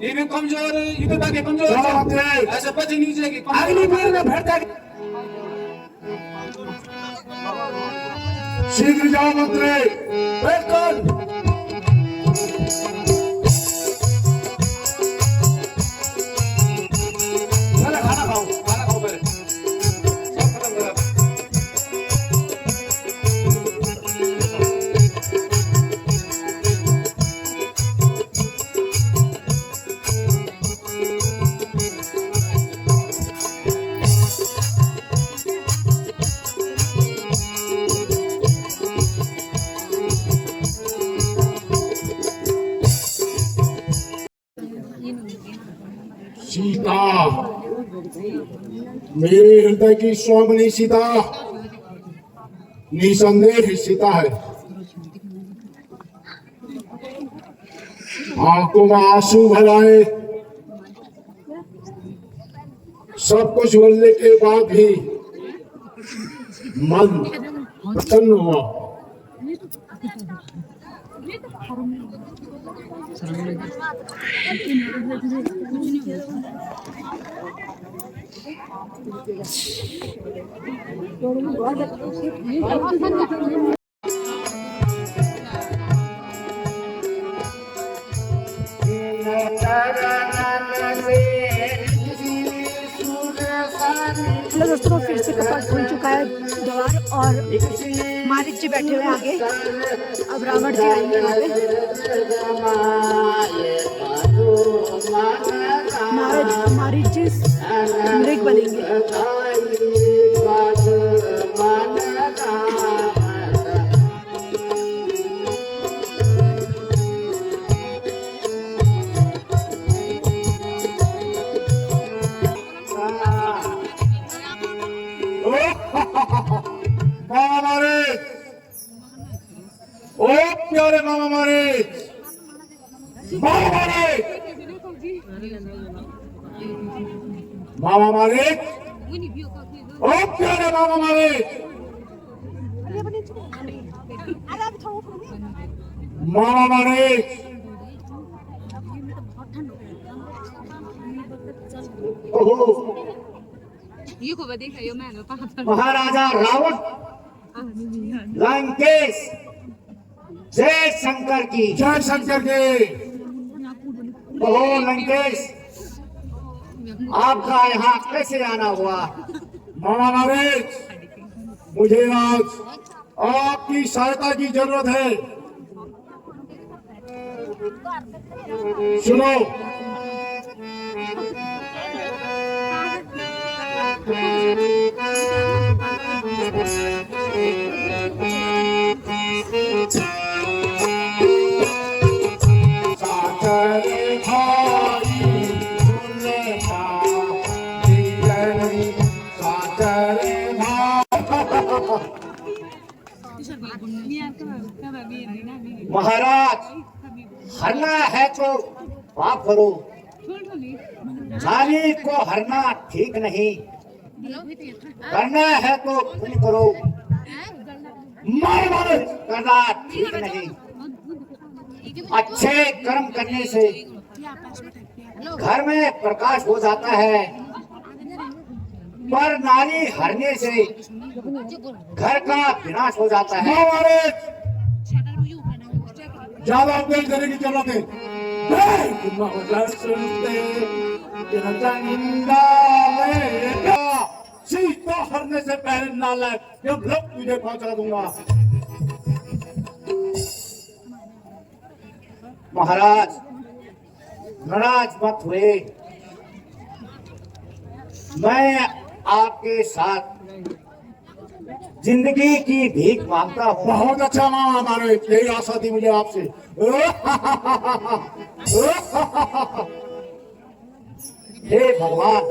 ये भी कमजोर युद्ध के कमजोर चलो मंत्री ऐसे पच नहीं जाएगी अगली मील में भेंट शीघ्र जाओ मंत्री बिल्कुल चलो खाना खाओ पहले सब खत्म करो मेरे हृदय की स्वामिनी सीता निसंदेह ही सीता है। आंखों में आंसू भराए, सब कुछ बोलने के बाद भी मन प्रसन्न हुआ। हेलो दोस्तों, फिर से कपाट खुल चुका है द्वार और मारिच जी बैठे हुए आगे। अब रावण जी आएंगे यहाँ पे। मारिच जी मृग बनेंगे। मामा मारे, ओ प्यारे मामा मारे, मामा मारे, मामा मारे, ओ प्यारे मामा मारे, मामा मारे, ओहो महाराजा रावण लंकेश, जय शंकर की। जय शंकर के। ओहो लंकेश, आपका यहाँ कैसे आना हुआ? मामा मारे, मुझे आज आपकी सहायता की जरूरत है। सुनो, महाराज, हरना है तो पाप करो, जानी को हरना ठीक नहीं, करना है तो पुण्य करो, मार मार करना ठीक नहीं। अच्छे कर्म करने से घर में प्रकाश हो जाता है, पर नारी हरने से घर का विनाश हो जाता है। ज्यादा उपदेश देने की जरूरत है। सीता हरने से पहले नालायक, जब लोग तुझे पहुंचा दूंगा। महाराज, नाराज मत हुए, मैं आपके साथ जिंदगी की भीख मांगता हूँ। बहुत अच्छा मामा हमारे, यही आशा थी मुझे आपसे। हे भगवान,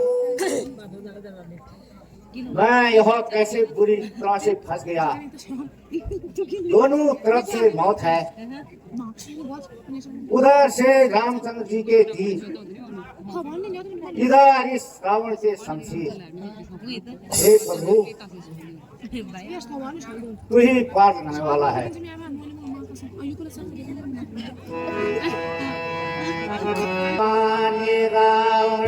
मैं यह कैसे बुरी तरह से फंस गया। दोनों तरफ से मौत है, उधर से रामचंद्र जी के तीर, इधर इस रावण के शमशीर। हे प्रभु, तू ही पार बनाने वाला है। रावण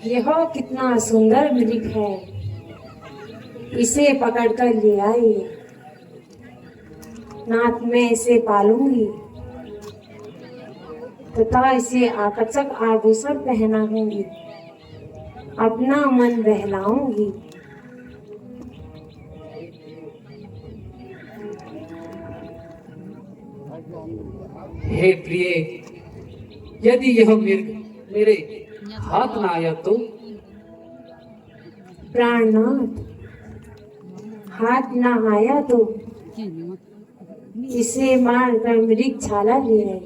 यह कितना सुंदर मृग है, इसे पकड़कर ले आई, नाक में इसे पालूंगी तथा इसे आकर्षक आभूषण पहनाऊंगी, अपना मन बहलाऊंगी। हे प्रिय, यदि यह मृग मेरे हाथ ना आया तो? प्राणनाथ, हाथ ना आया तो इसे मार कर मृग छाला ले आए।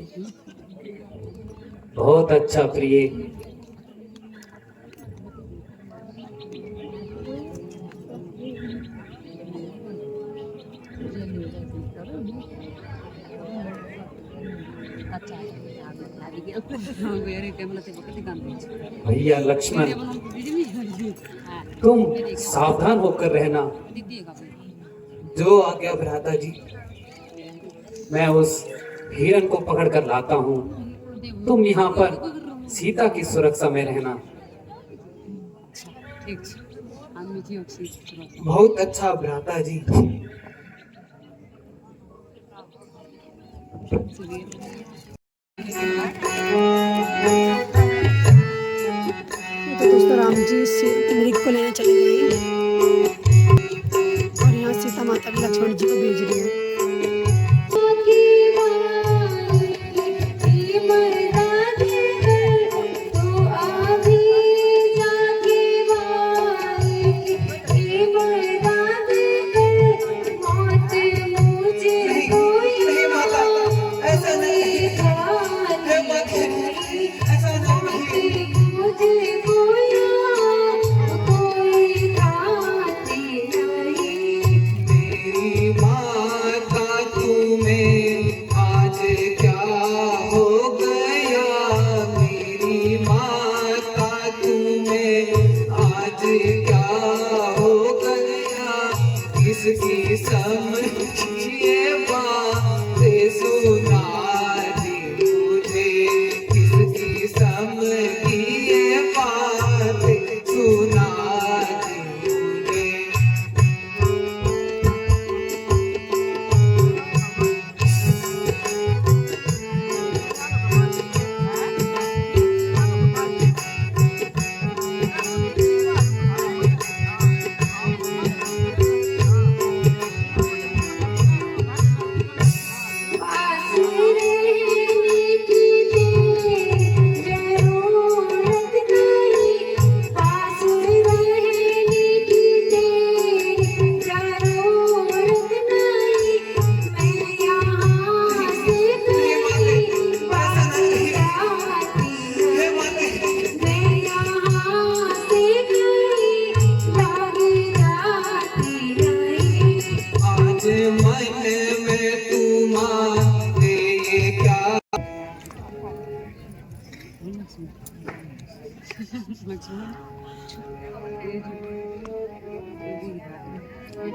बहुत अच्छा प्रिय। भैया लक्ष्मण, तुम सावधान होकर रहना। जो आज्ञा भ्राता जी, मैं उस हिरण को पकड़ कर लाता हूँ। तुम यहाँ पर सीता की सुरक्षा में रहना। बहुत अच्छा भ्राता जी। तो दोस्तों राम जी से मृग को लेने चले गए और यहाँ सीता माता भी लक्ष्मण जी को भेज रही है। इसकी समझिए बातें सुना दी मुझे, इसकी समझिए बातें सुना दी मुझे।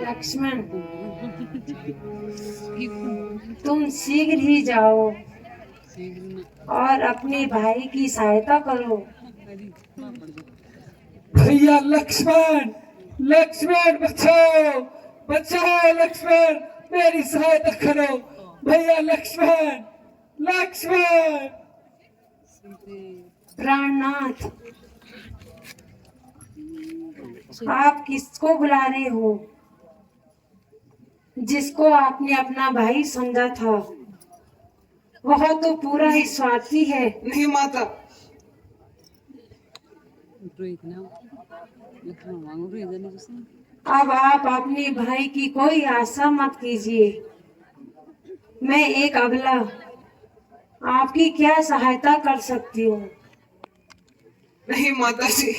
लक्ष्मण, तुम शीघ्र ही जाओ और अपने भाई की सहायता करो। भैया लक्ष्मण, लक्ष्मण बचाओ, बचाओ लक्ष्मण, मेरी सहायता करो। भैया लक्ष्मण, लक्ष्मण। प्राणनाथ, आप किसको बुला रहे हो? जिसको आपने अपना भाई समझा था वह तो पूरा ही स्वार्थी है। नहीं माता, अब आप अपने भाई की कोई आशा मत कीजिए। मैं एक अबला आपकी क्या सहायता कर सकती हूँ? नहीं माता जी,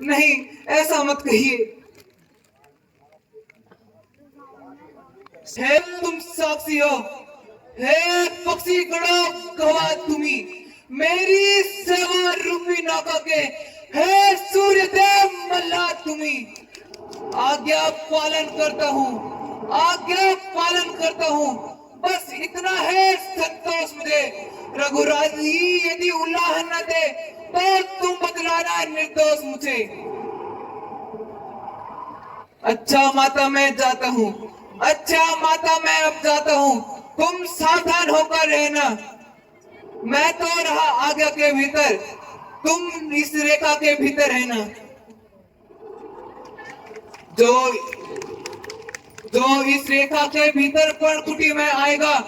नहीं, ऐसा मत कहिए। हे तुम साक्षी हो, हे पक्षी गणो गवा तुम्ही, मेरी सेवा रूपी नौका के हे सूर्य देव मल्ला तुम्ही। आज्ञा पालन करता हूँ, आज्ञा पालन करता हूँ, बस इतना है संतोष मुझे। रघुराज ही यदि उल्लाह न दे तो तुम बतलाना निर्दोष मुझे। अच्छा माता, मैं जाता हूँ। अच्छा माता, मैं अब जाता हूँ। तुम सावधान होकर रहना। मैं तो रहा आज्ञा के भीतर, तुम इस रेखा के भीतर रहना। जो इस रेखा के भीतर पर्णकुटी में आएगा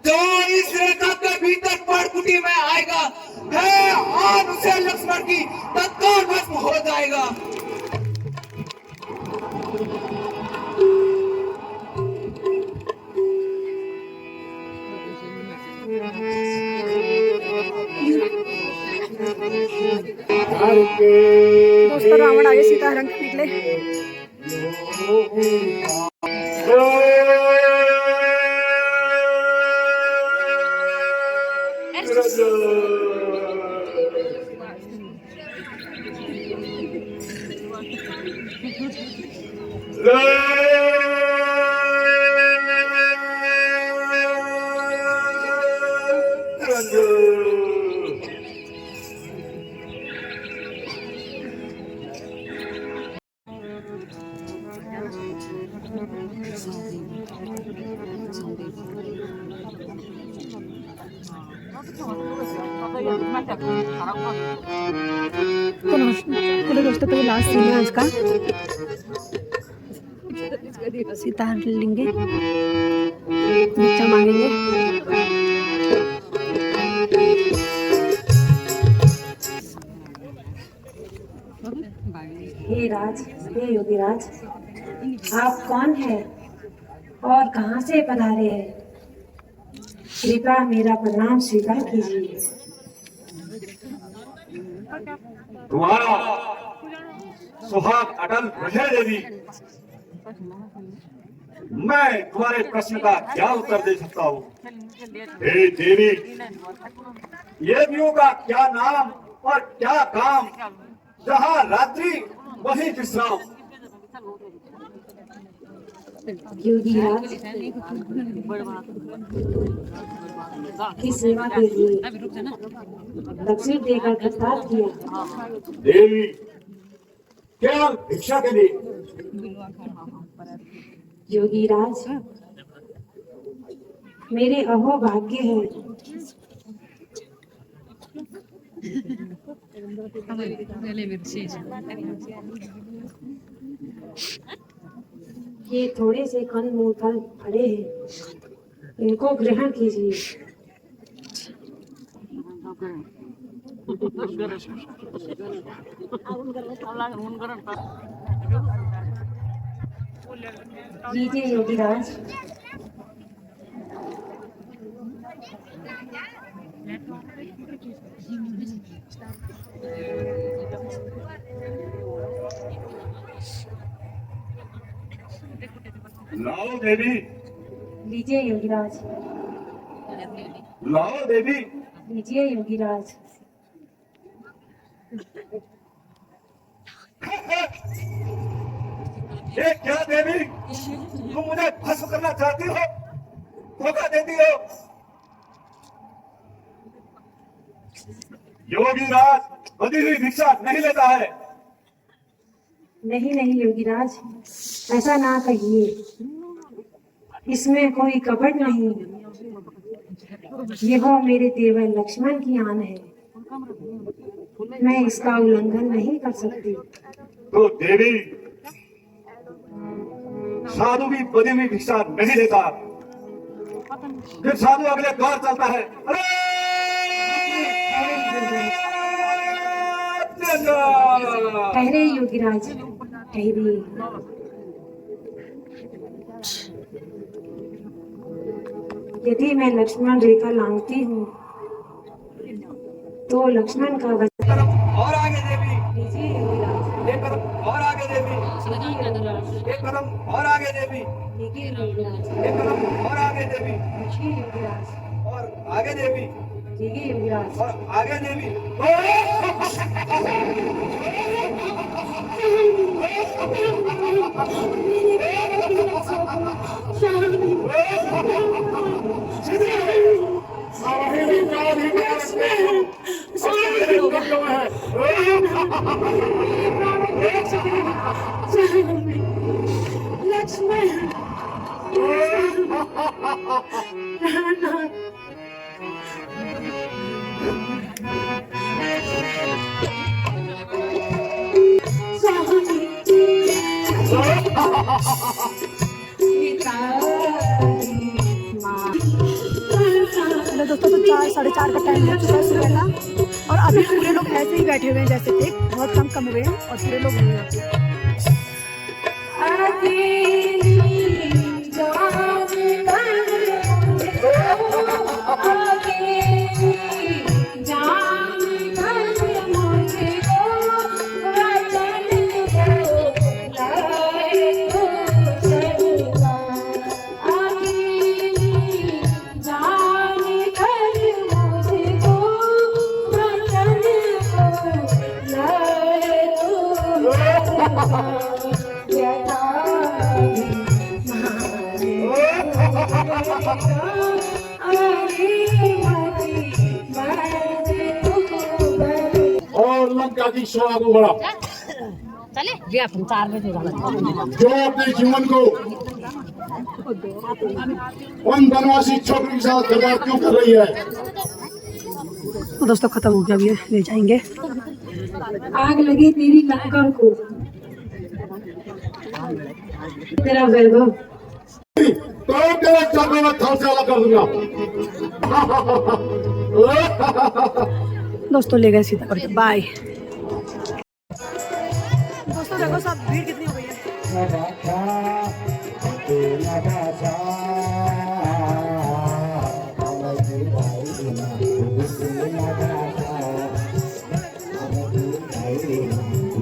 जो इस रेखा के भीतर पर्णकुटी में आएगा है और उसे लक्ष्मण की तत्काल भस्म हो जाएगा। दोस्तों रावण आगे सीताहरण निकले। चलो दोस्तों तो लास्ट सीन है इसका, सीताहरण लेंगे, भिक्षा मांगेंगे। हे राज, हे योगीराज, आप कौन हैं और कहाँ से पधारे हैं? कृपया मेरा प्रणाम स्वीकार कीजिए। तुम्हारा सुहाग अटल विजय देवी, मैं तुम्हारे प्रश्न का क्या उत्तर दे सकता हूँ? हे देवी, यज्ञों का क्या नाम और क्या काम, जहाँ रात्रि वही विश्राम। योगीराज की सेवा के लिए दक्षिण देकर प्रस्ताव किया। देवी, केवल भिक्षा के लिए। योगीराज, मेरे अहो भाग्य है ये थोड़े से कंदमूल फल पड़े हैं, इनको ग्रहण कीजिए। लीजिए योगीराज। लाओ देवी। लीजिए योगीराज। लाओ देवी। लीजिए योगीराज। ये क्या देवी, तुम मुझे भस्म करना चाहती हो, धोखा देती हो। योगीराज बदी हुई भिक्षा नहीं लेता है। नहीं नहीं योगीराज, ऐसा ना कहिए, इसमें कोई कपट नहीं। यह मेरे देवर लक्ष्मण की आन है, मैं इसका उल्लंघन नहीं कर सकती। तो देवी, साधु भी बदी हुई भिक्षा नहीं लेता, फिर साधु अगले द्वार चलता है। ठहरे योगीराज, ठहरिए। यदि मैं लक्ष्मण रेखा लांघती हूँ तो लक्ष्मण का वचन। और आगे देवी। लीजिए योगीराज। एक कदम और आगे देवी। लीजिए योगीराज। एक कदम और आगे देवी। लीजिए योगीराज। एक कदम और आगे देवी। लीजिए योगीराज। और आगे देवी। लीजिए योगीराज। और आगे देवी। पिता हेलो दोस्तों, तो 4 साढ़े 4 का टाइम हो चुका है सुबह का, और अभी पूरे लोग ऐसे ही बैठे हुए हैं जैसे थे, बहुत कम हुए हैं और पूरे लोग नहीं हैं। और लंका की शो आगे बढ़ा जो अपने जीवन को उन बनवासी छोकरी के साथ बर्बाद क्यों कर रही है। तो दोस्तों खत्म हो गया, अभी ले जाएंगे। आग लगी तेरी लंका को, तेरा वैभव तो तेरा चक्र में थल से अलग कर दूंगा। दोस्तों ले गए सीधा करके, बाय। दोस्तों देखो सब भीड़ कितनी हो गई है।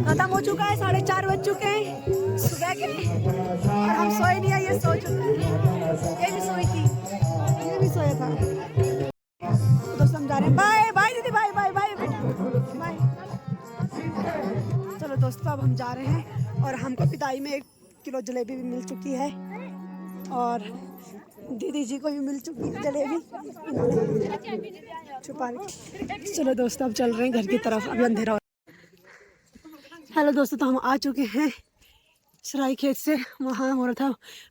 खत्म हो चुका है, 4:30 बज चुके हैं सुबह के, और हम सोए नहीं है, ये सो चुका है, ये भी सोई थी, ये भी सोया था। दोस्तों हम जा रहे हैं, बाय बाय दीदी, बाय बाय बाय बेटा, बाय। चलो दोस्तों अब हम जा रहे हैं, और हमको पिताई में 1 किलो जलेबी भी मिल चुकी है, और दीदी जी को भी मिल चुकी है जलेबी, छुपा ली। चलो दोस्तों अब चल रहे हैं घर की तरफ, अभी अंधेरा हो। हेलो दोस्तों, तो हम आ चुके हैं सराय खेत से, वहाँ हो रहा था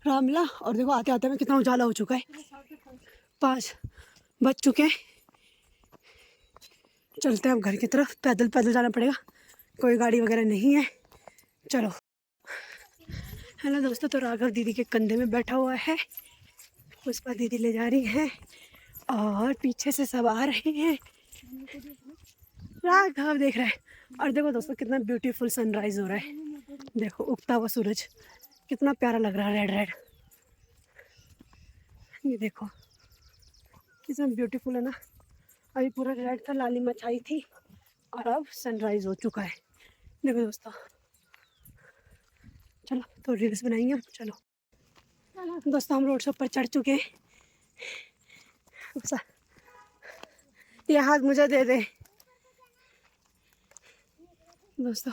रामलीला, और देखो आते आते में कितना उजाला हो चुका है, 5 बज चुके हैं। चलते हैं अब घर की तरफ, पैदल जाना पड़ेगा, कोई गाड़ी वगैरह नहीं है। चलो। हेलो दोस्तों, तो राघव दीदी के कंधे में बैठा हुआ है, पुष्पा दीदी ले जा रही हैं, और पीछे से सब आ रहे हैं। राघव देख रहा है, और देखो दोस्तों कितना ब्यूटीफुल सनराइज हो रहा है, देखो उगता हुआ सूरज कितना प्यारा लग रहा है, रेड रेड, ये देखो कितना ब्यूटीफुल है ना। अभी पूरा रेड था, लालिमा छाई थी, और अब सनराइज हो चुका है। देखो दोस्तों, चलो तो रील्स बनाएंगे हम। चलो दोस्तों, हम रोड से ऊपर चढ़ चुके हैं, ये हाथ मुझे दे दे दोस्तों।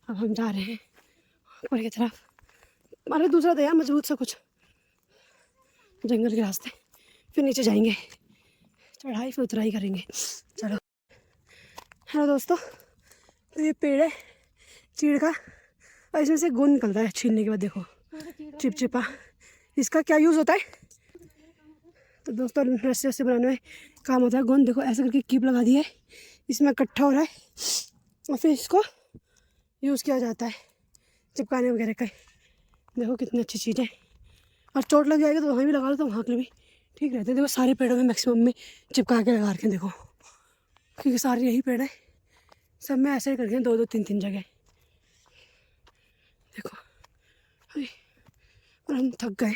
अब हम जा रहे हैं ऊपर की तरफ, हमारे दूसरा दया मजबूत सा कुछ जंगल के रास्ते, फिर नीचे जाएंगे, चढ़ाई फिर उतराई करेंगे। चलो। हेलो दोस्तों, तो ये पेड़ है चीड़ का, और इसमें से गोंद निकलता है छीलने के बाद, देखो चिपचिपा। इसका क्या यूज़ होता है? तो दोस्तों रस्से रस्से बनाने में काम होता है गोंद। देखो ऐसे करके कीप लगा दी है, इसमें इकट्ठा हो रहा है, और फिर इसको यूज़ किया जाता है चिपकाने वगैरह का। देखो कितनी अच्छी चीज़ है, और चोट लग जाएगी तो वहाँ भी लगा लो, तो वहाँ के लिए भी ठीक रहते हैं। देखो सारे पेड़ों में मैक्सिमम में चिपका के लगा रखे हैं, देखो क्योंकि सारे यही पेड़ है, सब में ऐसे ही करके 2-2 3-3 जगह। देखो और हम थक गए।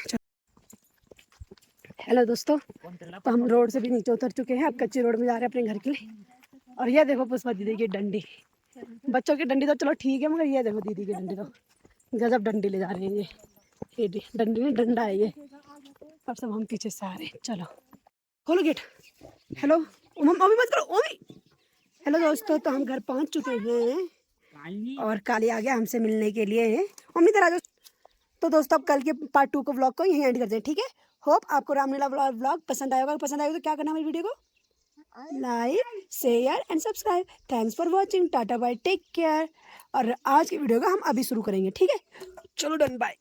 हेलो दोस्तों, तो हम रोड से भी नीचे उतर चुके हैं, अब कच्ची रोड में जा रहे हैं अपने घर के लिए। और ये देखो पुष्पा दीदी की डंडी, बच्चों की डंडी तो चलो ठीक है, मगर ये देखो दीदी की डंडी, तो गजब डंडी ले जा रहे हैं। ये डंडी नहीं डंडा है ये, और सब हम पीछे से आ रहे हैं। चलो खोलो गेट। हेलो मम्मी मत करो ओमी। हेलो दोस्तों, तो हम घर पहुंच चुके हैं, और काली आ गया हमसे मिलने के लिए। मम्मी इधर आ जाओ। तो दोस्तों अब कल के पार्ट 2 को व्लॉग को यहीं एंड करते हैं, ठीक है। होप आपको रामलीला व्लॉग पसंद आएगा। पसंद आएगा तो क्या करना है मेरी वीडियो को like share and subscribe. Thanks for watching, tata bye, take care. और आज की वीडियो का हम अभी शुरू करेंगे, ठीक है। चलो डन, बाय।